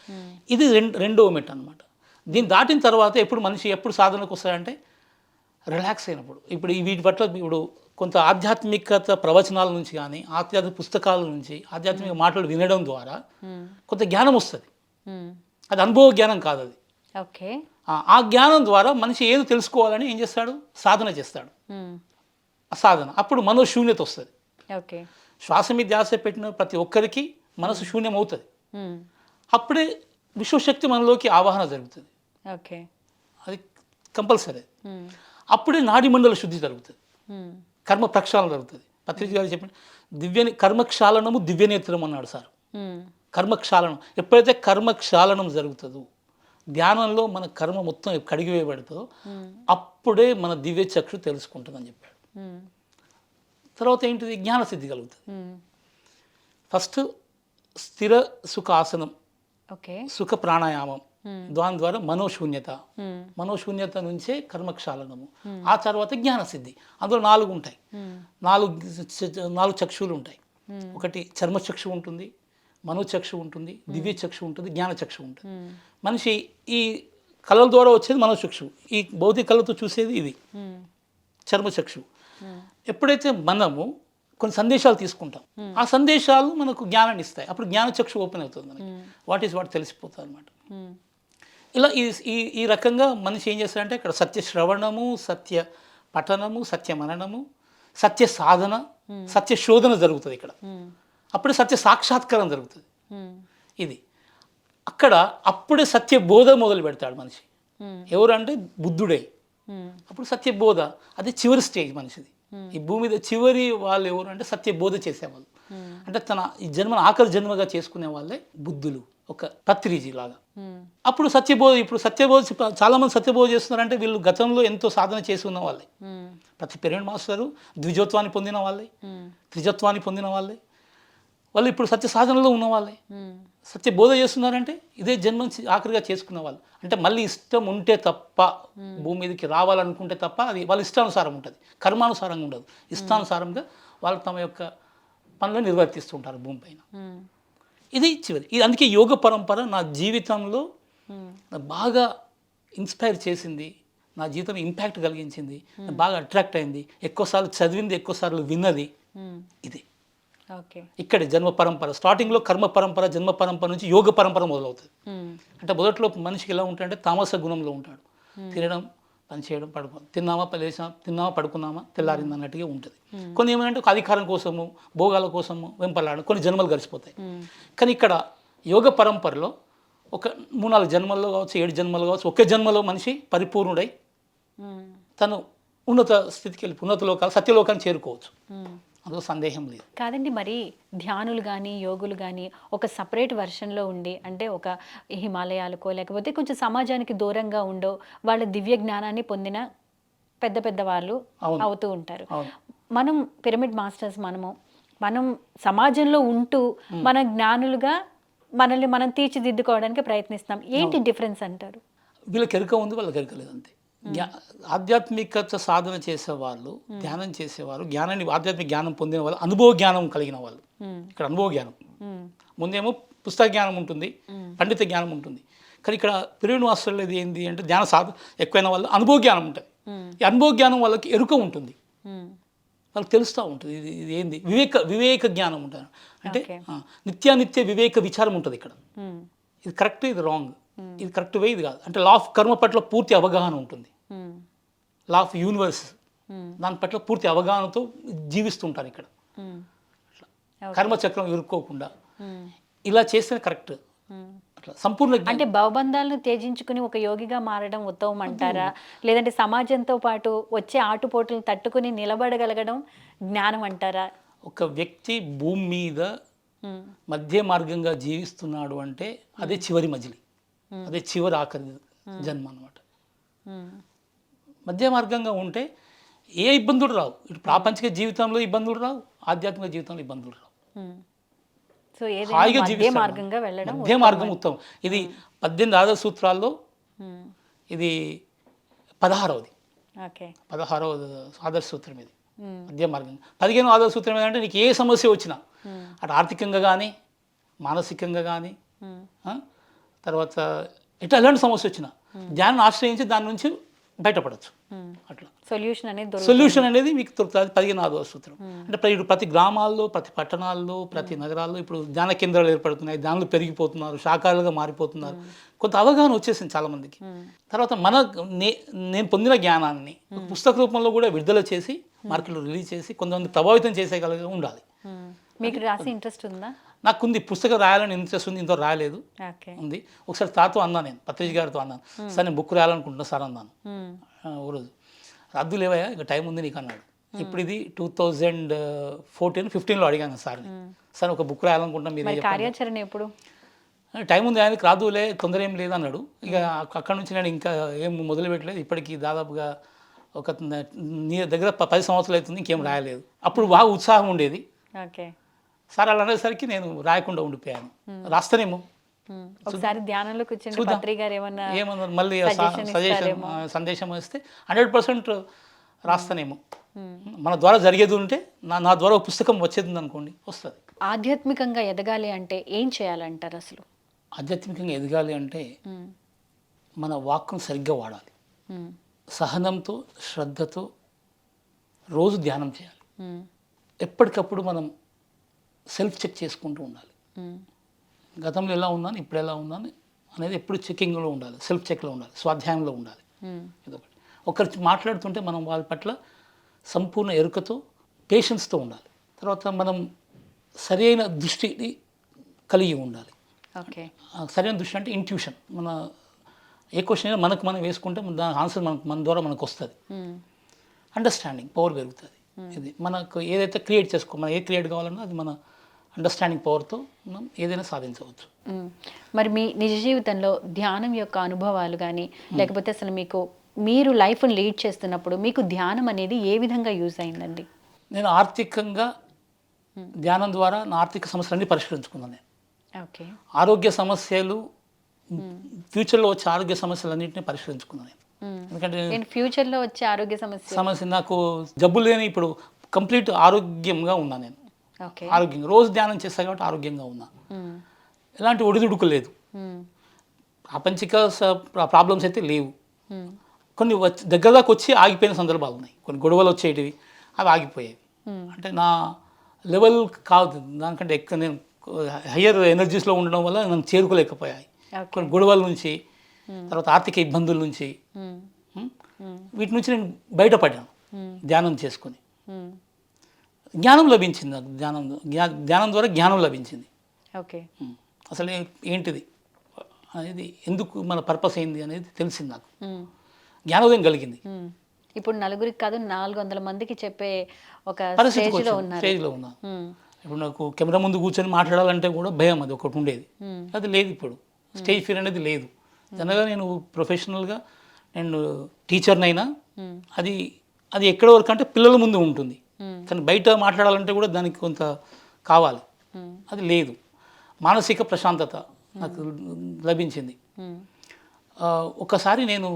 ఇది రెండవ మెట్టు అనమాట. దీన్ని దాటిన తర్వాత మనిషి ఎప్పుడు సాధనకు వస్తాడంటే రిలాక్స్ అయినప్పుడు. ఇప్పుడు వీటి పట్ల ఇప్పుడు కొంత ఆధ్యాత్మికత ప్రవచనాల నుంచి కానీ ఆధ్యాత్మిక పుస్తకాల నుంచి ఆధ్యాత్మిక మాటలు వినడం ద్వారా కొంత జ్ఞానం వస్తుంది. అది అనుభవ జ్ఞానం కాదు అది. ఓకే. ఆ జ్ఞానం ద్వారా మనిషి ఏదో తెలుసుకోవాలని ఏం చేస్తాడు, సాధన చేస్తాడు. ఆ సాధన అప్పుడు మనోశూన్యత వస్తుంది. ఓకే. శ్వాస మీద ధ్యాస పెట్టిన ప్రతి ఒక్కరికి మనసు శూన్యం అవుతుంది. అప్పుడే విశ్వశక్తి మనలోకి ఆవాహన జరుగుతుంది. ఓకే. అది కంపల్సరీ. అప్పుడే నాడి మండల శుద్ధి జరుగుతుంది, కర్మ ప్రక్షాళన జరుగుతుంది. పత్రిక గారు చెప్పిన కర్మక్షాళనము దివ్యనేత్రం అన్నాడు సార్. కర్మక్షాళనం ఎప్పుడైతే కర్మక్షాళనం జరుగుతుందో, ధ్యానంలో మన కర్మ మొత్తం కడిగివేయబడుతుందో అప్పుడే మన దివ్య చక్షు తెలుసుకుంటుందని చెప్పాడు. తర్వాత ఏంటిది, జ్ఞానసిద్ధి కలుగుతుంది. ఫస్ట్ స్థిర సుఖ ఆసనం, సుఖ ప్రాణాయామం, దాని ద్వారా మనోశూన్యత నుంచే కర్మక్షాళనము, ఆ తర్వాత జ్ఞానసిద్ధి. అందులో 4 ఉంటాయి. 4 చక్షువులు ఉంటాయి. ఒకటి చర్మచక్షు ఉంటుంది, మనోచక్షు ఉంటుంది, దివ్య చక్షు ఉంటుంది, జ్ఞానచక్షు ఉంటుంది. మనిషి ఈ కళల ద్వారా వచ్చేది మనోచక్షు, ఈ భౌతిక కళతో చూసేది ఇది చర్మచక్షు. ఎప్పుడైతే మనము కొన్ని సందేశాలు తీసుకుంటాం, ఆ సందేశాలు మనకు జ్ఞానాన్ని ఇస్తాయి. అప్పుడు జ్ఞానచక్షు ఓపెన్ అవుతుంది, మనకి వాట్ తెలిసిపోతుంది అనమాట. ఇలా ఈ రకంగా మనిషి ఏం చేస్తాడంటే ఇక్కడ సత్య శ్రవణము, సత్య పఠనము, సత్య మననము, సత్య సాధన, సత్య శోధన జరుగుతుంది ఇక్కడ. అప్పుడే సత్య సాక్షాత్కారం జరుగుతుంది. ఇది అప్పుడే సత్య బోధ మొదలు పెడతాడు మనిషి. ఎవరు అంటే బుద్ధుడే. అప్పుడు సత్య బోధ, అది చివరి స్టేజ్ మనిషిది. ఈ భూమి మీద చివరి వాళ్ళు ఎవరు అంటే సత్య బోధ చేసేవాళ్ళు. అంటే ఈ జన్మను ఆఖరి జన్మగా చేసుకునే వాళ్ళే బుద్ధులు, ఒక పత్రిజీ లాగా. అప్పుడు సత్యబోధ, ఇప్పుడు సత్యబోధ చాలా మంది సత్యబోధ చేస్తున్నారంటే వీళ్ళు గతంలో ఎంతో సాధన చేసి ఉన్న వాళ్ళే. ప్రతి పిరమిడ్ మాస్టరు ద్విజత్వాన్ని పొందిన వాళ్ళే, త్రిజత్వాన్ని పొందిన వాళ్ళే. వాళ్ళు ఇప్పుడు సత్య సాధనలో ఉన్న వాళ్ళే. సత్య బోధ చేస్తున్నారంటే ఇదే జన్మ ఆఖరిగా చేసుకున్న వాళ్ళు. అంటే మళ్ళీ ఇష్టం ఉంటే తప్ప, భూమి మీదకి రావాలనుకుంటే తప్ప, అది వాళ్ళ ఇష్టానుసారం ఉంటుంది, కర్మానుసారంగా ఉండదు. ఇష్టానుసారంగా వాళ్ళు తమ యొక్క పనులను నిర్వర్తిస్తుంటారు భూమిపైన. ఇది చివరి. ఇది అందుకే యోగ పరంపర నా జీవితంలో బాగా ఇన్స్పైర్ చేసింది, నా జీవితంలో ఇంపాక్ట్ కలిగించింది, బాగా అట్రాక్ట్ అయింది, ఎక్కువసార్లు చదివింది, ఎక్కువసార్లు విన్నది ఇది. ఇక్కడ జన్మ పరంపర స్టార్టింగ్లో కర్మ పరంపర, జన్మ పరంపర నుంచి యోగ పరంపర మొదలవుతుంది. అంటే మొదట్లో మనిషికి ఎలా ఉంటాడంటే తామస గుణంలో ఉంటాడు. తినడం, పని చేయడం, తిన్నామా పడుకున్నామా తెల్లారింది అన్నట్టుగా ఉంటుంది. కొన్ని ఏమంటే ఒక అధికారం కోసము, భోగాల కోసము వెంపలాడడం, కొన్ని జన్మలు గడిచిపోతాయి. కానీ ఇక్కడ యోగ పరంపరలో ఒక 3-4 జన్మల్లో కావచ్చు, 7 జన్మలు కావచ్చు, ఒకే జన్మలో మనిషి పరిపూర్ణుడై తను ఉన్నత స్థితికి వెళ్ళి ఉన్నత లోకాలు, సత్యలోకాన్ని చేరుకోవచ్చు. అందులో సందేహం లేదు. కాదండి, మరి ధ్యానులు కానీ యోగులు కానీ ఒక సపరేట్ వర్షన్లో ఉండి, అంటే ఒక హిమాలయాలకో లేకపోతే కొంచెం సమాజానికి దూరంగా ఉండో వాళ్ళ దివ్య జ్ఞానాన్ని పొందిన పెద్ద వాళ్ళు అవుతూ ఉంటారు. మనం పిరమిడ్ మాస్టర్స్ మనం సమాజంలో ఉంటూ మన జ్ఞానులుగా మనల్ని మనం తీర్చిదిద్దుకోవడానికి ప్రయత్నిస్తాం. ఏంటి డిఫరెన్స్ అంటారు? వీళ్ళకి ఎరుక ఉంది, వాళ్ళకి ఎరుక లేదు అంతే. ఆధ్యాత్మికత సాధన చేసేవాళ్ళు, ధ్యానం చేసేవారు, ఆధ్యాత్మిక జ్ఞానం పొందిన వాళ్ళు, అనుభవ జ్ఞానం కలిగిన వాళ్ళు. ఇక్కడ అనుభవ జ్ఞానం, ముందేమో పుస్తక జ్ఞానం ఉంటుంది, పండిత జ్ఞానం ఉంటుంది. కానీ ఇక్కడ పిరమిడ్ మాస్టర్లు ఇది ఏంటి అంటే ధ్యాన ఎక్కువైన వాళ్ళు అనుభవ జ్ఞానం ఉంటుంది. ఈ అనుభవ జ్ఞానం వాళ్ళకి ఎరుక ఉంటుంది, వాళ్ళకి తెలుస్తూ ఉంటుంది. ఇది ఏంది వివేక జ్ఞానం ఉంటుంది. అంటే నిత్యానిత్య వివేక విచారం ఉంటుంది ఇక్కడ. ఇది కరెక్ట్, ఇది రాంగ్, ఇది కరెక్ట్ వే, ఇది కాదు. అంటే లా ఆఫ్ కర్మ పట్ల పూర్తి అవగాహన ఉంటుంది, లా ఆఫ్ యూనివర్స్ దాని పట్ల పూర్తి అవగాహనతో జీవిస్తుంటారు ఇక్కడ. కర్మచక్రం ఇరుక్కోకుండా ఇలా చేస్తే కరెక్ట్. అట్లా సంపూర్ణ అంటే భవబంధాలను త్యజించుకుని ఒక యోగిగా మారడం ఉత్తమం అంటారా, లేదంటే సమాజంతో పాటు వచ్చే ఆటుపోటులను తట్టుకుని నిలబడగలగడం జ్ఞానం అంటారా? ఒక వ్యక్తి భూమి మీద మధ్య మార్గంగా జీవిస్తున్నాడు అంటే అదే చివరి మజిలీ, అదే చివరి ఆఖరి జన్మ అనమాట. మధ్య మార్గంగా ఉంటే ఏ ఇబ్బందులు రావు. ఇటు ప్రాపంచిక జీవితంలో ఇబ్బందులు రావు, ఆధ్యాత్మిక జీవితంలో ఇబ్బందులు రావు. హాయిగా జీవిస్తాం. మధ్య మార్గం ఉత్తమం. ఇది 18 ఆదర్శ సూత్రాల్లో ఇది 16వది. 16వ ఆదర్శ సూత్రం ఇది. మధ్య మార్గం. 15వ ఆదాయ సూత్రం ఏంటంటే నీకు ఏ సమస్య వచ్చినా అటు ఆర్థికంగా కానీ మానసికంగా కానీ తర్వాత ఎలాంటి సమస్య వచ్చినా ధ్యానం ఆశ్రయించి దాని నుంచి బయటపడచ్చు. అట్లా సొల్యూషన్ అనేది మీకు దొరుకుతుంది. 15వ ఆదాయ సూత్రం అంటే ప్రతి గ్రామాల్లో, ప్రతి పట్టణాల్లో, ప్రతి నగరాల్లో ఇప్పుడు ధ్యాన కేంద్రాలు ఏర్పడుతున్నాయి, ధ్యానులు పెరిగిపోతున్నారు, శాఖలుగా మారిపోతున్నారు. కొంత అవగాహన వచ్చేసింది చాలామందికి. తర్వాత నేను పొందిన జ్ఞానాన్ని పుస్తక రూపంలో కూడా విడుదల చేసి మార్కెట్లో రిలీజ్ చేసి కొంతమంది ప్రభావితం చేసేగలిగా ఉండాలి. మీకు రాసి ఇంట్రెస్ట్ ఉందా? నాకు ఉంది, పుస్తకం రాయాలని ఇంట్రెస్ట్ ఉంది, ఇంతవరకు రాయలేదు. ఉంది. ఒకసారి తాతో అన్నాను, నేను పత్రిక గారితో అన్నాను, సార్ నేను బుక్ రాయాలనుకుంటున్నా సార్ అన్నాను. ఓ రోజు రద్దు లేవయ్యా, ఇంకా టైం ఉంది నీకు అన్నాడు. ఇప్పుడు ఇది 2014-15లో అడిగాను సార్ని, సార్ ఒక బుక్ రాయాలనుకుంటున్నా మీరు కార్యాచరణ ఎప్పుడు? టైం ఉంది ఆయనకి, రాదులే తొందర ఏం లేదు అన్నాడు. ఇక అక్కడ నుంచి నేను ఇంకా ఏం మొదలు పెట్టలేదు. ఇప్పటికీ దాదాపుగా ఒక నీ దగ్గర 10 సంవత్సరాలు అవుతుంది, ఇంకేం రాయలేదు. అప్పుడు బాగా ఉత్సాహం ఉండేది. సార్ అలా అనేసరికి నేను రాయకుండా ఉండిపోయాను. రాస్తానేమో ఒకసారి ధ్యానంలో కూర్చొని పత్రిక గారు ఏమన్నారు మళ్ళీ సందేశం వస్తే 100% రాస్తానేమో. మన ద్వారా జరిగేది ఉంటే నా ద్వారా ఒక పుస్తకం వచ్చేది అనుకోండి, వస్తుంది. ఆధ్యాత్మికంగా ఎదగాలి అంటే ఏం చేయాలంటారు అసలు? ఆధ్యాత్మికంగా ఎదగాలి అంటే మన వాక్కును సరిగ్గా వాడాలి, సహనంతో శ్రద్ధతో రోజు ధ్యానం చేయాలి. ఎప్పటికప్పుడు మనం సెల్ఫ్ చెక్ చేసుకుంటూ ఉండాలి. గతంలో ఎలా ఉన్నాను, ఇప్పుడు ఎలా ఉన్నాను అనేది ఎప్పుడు చెకింగ్లో ఉండాలి, సెల్ఫ్ చెక్లో ఉండాలి, స్వాధ్యాయంలో ఉండాలి. ఇదొకటి. ఒకరు మాట్లాడుతుంటే మనం వాళ్ళ పట్ల సంపూర్ణ ఎరుకతో పేషెన్స్తో ఉండాలి. తర్వాత మనం సరైన దృష్టిని కలిగి ఉండాలి. సరైన దృష్టి అంటే ఇంట్యూషన్. మన ఏ క్వశ్చన్ అయినా మనకు మనం వేసుకుంటే దాని ఆన్సర్ మన ద్వారా మనకు వస్తుంది. అండర్స్టాండింగ్ పవర్ పెరుగుతుంది. ఇది మనకు ఏదైతే క్రియేట్ మనం ఏ క్రియేట్ కావాలన్నా అది మన అండర్స్టాండింగ్ పవర్తో మనం ఏదైనా సాధించవచ్చు. మరి మీ నిజ జీవితంలో ధ్యానం యొక్క అనుభవాలు కానీ లేకపోతే అసలు మీరు లైఫ్ని లీడ్ చేస్తున్నప్పుడు మీకు ధ్యానం అనేది ఏ విధంగా యూజ్ అయిందండి? నేను ఆర్థికంగా ధ్యానం ద్వారా నా ఆర్థిక సమస్యలన్నీ పరిష్కరించుకున్నాను. నేను ఆరోగ్య సమస్యలు, ఫ్యూచర్లో వచ్చే ఆరోగ్య సమస్యలన్నింటినీ పరిష్కరించుకున్నాను. ఎందుకంటే ఫ్యూచర్లో వచ్చే ఆరోగ్య సమస్య నాకు జబ్బు లేని ఇప్పుడు కంప్లీట్ ఆరోగ్యంగా ఉన్నా. నేను ఆరోగ్యంగా రోజు ధ్యానం చేస్తా కాబట్టి ఆరోగ్యంగా ఉన్నా. ఎలాంటి ఒడిదుడుకు లేదు, ప్రాపంచిక ప్రాబ్లమ్స్ అయితే లేవు. కొన్ని దగ్గర దాకా వచ్చి ఆగిపోయిన సందర్భాలు ఉన్నాయి. కొన్ని గొడవలు వచ్చేటివి అవి ఆగిపోయాయి. అంటే నా లెవెల్ కాదు, దానికంటే ఎక్కువ నేను హయ్యర్ ఎనర్జీస్లో ఉండడం వల్ల నన్ను చేరుకోలేకపోయాయి. కొన్ని గొడవల నుంచి, తర్వాత ఆర్థిక ఇబ్బందుల నుంచి, వీటి నుంచి నేను బయటపడ్డాను ధ్యానం చేసుకొని. జ్ఞానం లభించింది నాకు. ధ్యానం ద్వారా జ్ఞానం లభించింది. అసలు ఏంటిది అనేది, ఎందుకు మన పర్పస్ ఏంది అనేది తెలిసింది నాకు. జ్ఞానోదయం కలిగింది. ఇప్పుడు నలుగురికి కాదు 400 మందికి చెప్పే ఒక స్టేజ్లో ఉన్నా. ఇప్పుడు నాకు కెమెరా ముందు కూర్చొని మాట్లాడాలంటే కూడా భయం, అది ఒకటి ఉండేది. అది లేదు ఇప్పుడు. స్టేజ్ ఫియర్ అనేది లేదు. జనరల్గా నేను ప్రొఫెషనల్గా నేను టీచర్నైనా అది ఎక్కడ వరకు అంటే పిల్లల ముందు ఉంటుంది, కానీ బయట మాట్లాడాలంటే కూడా దానికి కొంత కావాలి. అది లేదు. మానసిక ప్రశాంతత నాకు లభించింది. ఒకసారి నేను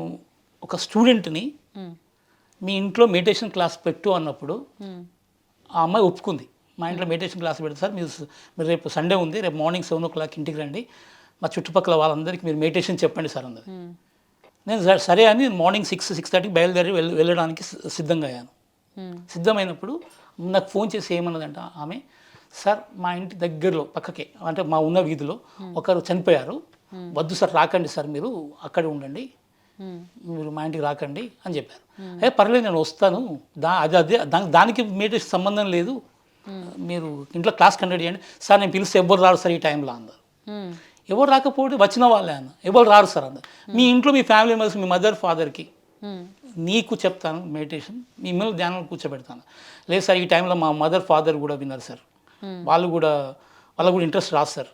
ఒక స్టూడెంట్ని మీ ఇంట్లో మెడిటేషన్ క్లాస్ పెట్టు అన్నప్పుడు ఆ అమ్మాయి ఒప్పుకుంది. మా ఇంట్లో మెడిటేషన్ క్లాస్ పెడతారు సార్, మీరు రేపు సండే ఉంది, రేపు మార్నింగ్ 7 o'clock ఇంటికి రండి, మా చుట్టుపక్కల వాళ్ళందరికీ మీరు మెడిటేషన్ చెప్పండి సార్ అన్నది. నేను సరే అని మార్నింగ్ 6-6:30 బయలుదేరి వెళ్ళడానికి సిద్ధంగా అయ్యాను. సిద్ధమైనప్పుడు నాకు ఫోన్ చేసి ఏమన్నదంట ఆమె, సార్ మా ఇంటి దగ్గరలో పక్కకే అంటే మా ఉన్న వీధిలో ఒకరు చనిపోయారు, వద్దు సార్ రాకండి సార్, మీరు అక్కడే ఉండండి, మీరు మా ఇంటికి రాకండి అని చెప్పారు. పర్లేదు నేను వస్తాను, దానికి మెడిటేషన్ సంబంధం లేదు, మీరు ఇంట్లో క్లాస్ కండక్ట్ చేయండి. సార్ నేను పిలిస్తే ఎవరు రారు సార్ ఈ టైంలో అన్నారు. ఎవరు రాకపోతే వచ్చిన వాళ్ళే అన్న, ఎవరు రారు సార్ అన్నారు. మీ ఇంట్లో మీ ఫ్యామిలీ మెంబర్స్, మీ మదర్ ఫాదర్కి నీకు చెప్తాను మెడిటేషన్, మిమ్మల్ని ధ్యానం కూర్చోబెడతాను. లేదు సార్ ఈ టైంలో మా మదర్ ఫాదర్ కూడా విన్నారు సార్, వాళ్ళకు కూడా ఇంట్రెస్ట్ రాదు సార్,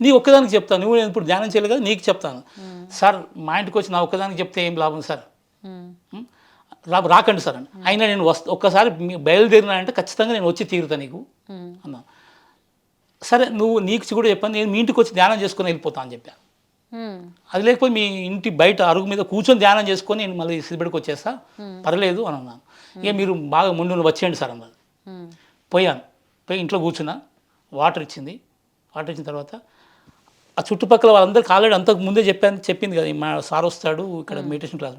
నీ ఒక్కదానికి చెప్తాను, నువ్వు నేను ఇప్పుడు ధ్యానం చేయలేదు కదా నీకు చెప్తాను. సార్ మా ఇంటికి వచ్చి నా ఒక్కదానికి చెప్తే ఏం లాభం సార్, రాకండి సార్ అని. అయినా నేను ఒక్కసారి బయలుదేరినా అంటే ఖచ్చితంగా నేను వచ్చి తీరుతా నీకు అన్నా. సరే నువ్వు నీకు కూడా చెప్పాను, నేను మీ ఇంటికి వచ్చి ధ్యానం చేసుకుని వెళ్ళిపోతా అని చెప్పాను. అది లేకపోతే మీ ఇంటి బయట అరుగు మీద కూర్చొని ధ్యానం చేసుకొని నేను మళ్ళీ సిద్దిపేటకి వచ్చేస్తా, పర్లేదు అని అన్నాను. ఇక మీరు బాగా ముందు వచ్చేయండి సార్ అన్నారు. పోయాను, పోయి ఇంట్లో కూర్చున్నా, వాటర్ ఇచ్చింది. వాటర్ ఇచ్చిన తర్వాత ఆ చుట్టుపక్కల వాళ్ళందరికీ ఆల్రెడీ అంతకు ముందే చెప్పింది కదా, మా సార్ వస్తాడు ఇక్కడ మెడిటేషన్ క్లాస్,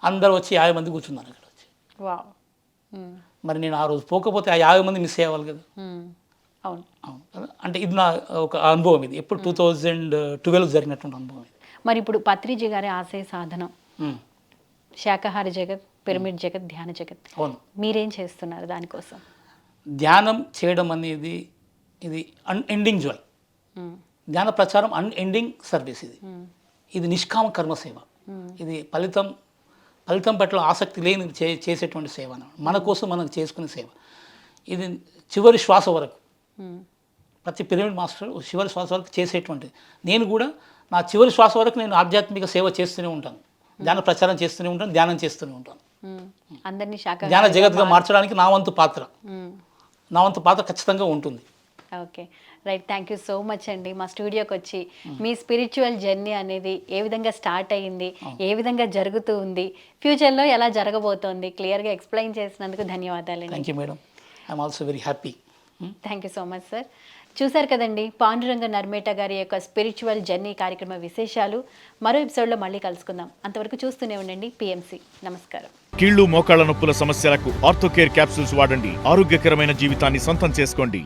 అందరూ వచ్చి 50 మంది కూర్చున్నారు అక్కడ వచ్చి. మరి నేను ఆ రోజు పోకపోతే ఆ 50 మంది మిస్ అయ్యేవాళ్ళు కదా. అవును అవును కదా. అంటే ఇది నా ఒక అనుభవం, ఇది ఎప్పుడు 2012 జరిగినటువంటి అనుభవం ఇది. మరి ఇప్పుడు పత్రిజీ గారి ఆశయ సాధనం శాకాహార జగత్, పిరమిడ్ జగత్, ధ్యాన జగత్, అవును. మీరేం చేస్తున్నారు దానికోసం? ధ్యానం చేయడం అనేది ఇది అన్ఎండింగ్ జాయ్. ధ్యాన ప్రచారం అన్ఎండింగ్ సర్వీస్. ఇది నిష్కామ కర్మ సేవ. ఇది ఫలితం పట్ల ఆసక్తి లేని చేసేటువంటి సేవ అన్నమాట. మన కోసం మనం చేసుకునే సేవ. ఇది చివరి శ్వాస వరకు, ప్రతి పిరమిడ్ మాస్టర్ చివరి శ్వాస వరకు చేసేటువంటిది. నేను కూడా నా చివరి శ్వాస వరకు నేను ఆధ్యాత్మిక సేవ చేస్తూనే ఉంటాను, ధ్యాన ప్రచారం చేస్తూనే ఉంటాను, ధ్యానం చేస్తూనే ఉంటాను. అందరినీ ధ్యాన జగత్గా మార్చడానికి నా వంతు పాత్ర ఖచ్చితంగా ఉంటుంది. Okay, right. Thank you so much అండి. మా స్టూడియోకి వచ్చి మీ స్పిరిచువల్ జర్నీ అనేది ఏ విధంగా స్టార్ట్ అయ్యింది, ఏ విధంగా జరుగుతూ ఉంది, ఫ్యూచర్లో ఎలా జరగబోతోంది క్లియర్గా ఎక్స్ప్లెయిన్ చేసినందుకు ధన్యవాదాలండి. Thank you madam, I'm also very happy. Thank you so much sir. చూశారు కదండి పాండురంగ నర్మేట గారి యొక్క స్పిరిచువల్ జర్నీ కార్యక్రమ విశేషాలు. మరో ఎపిసోడ్లో మళ్ళీ కలుసుకుందాం. అంతవరకు చూస్తూనే ఉండండి పిఎంసి. నమస్కారం. కీళ్లు మోకాళ్ల నొప్పుల సమస్యలకు ఆర్థోకేర్ క్యాప్సూల్స్ వాడండి. ఆరోగ్యకరమైన జీవితాన్ని సొంతం చేసుకోండి.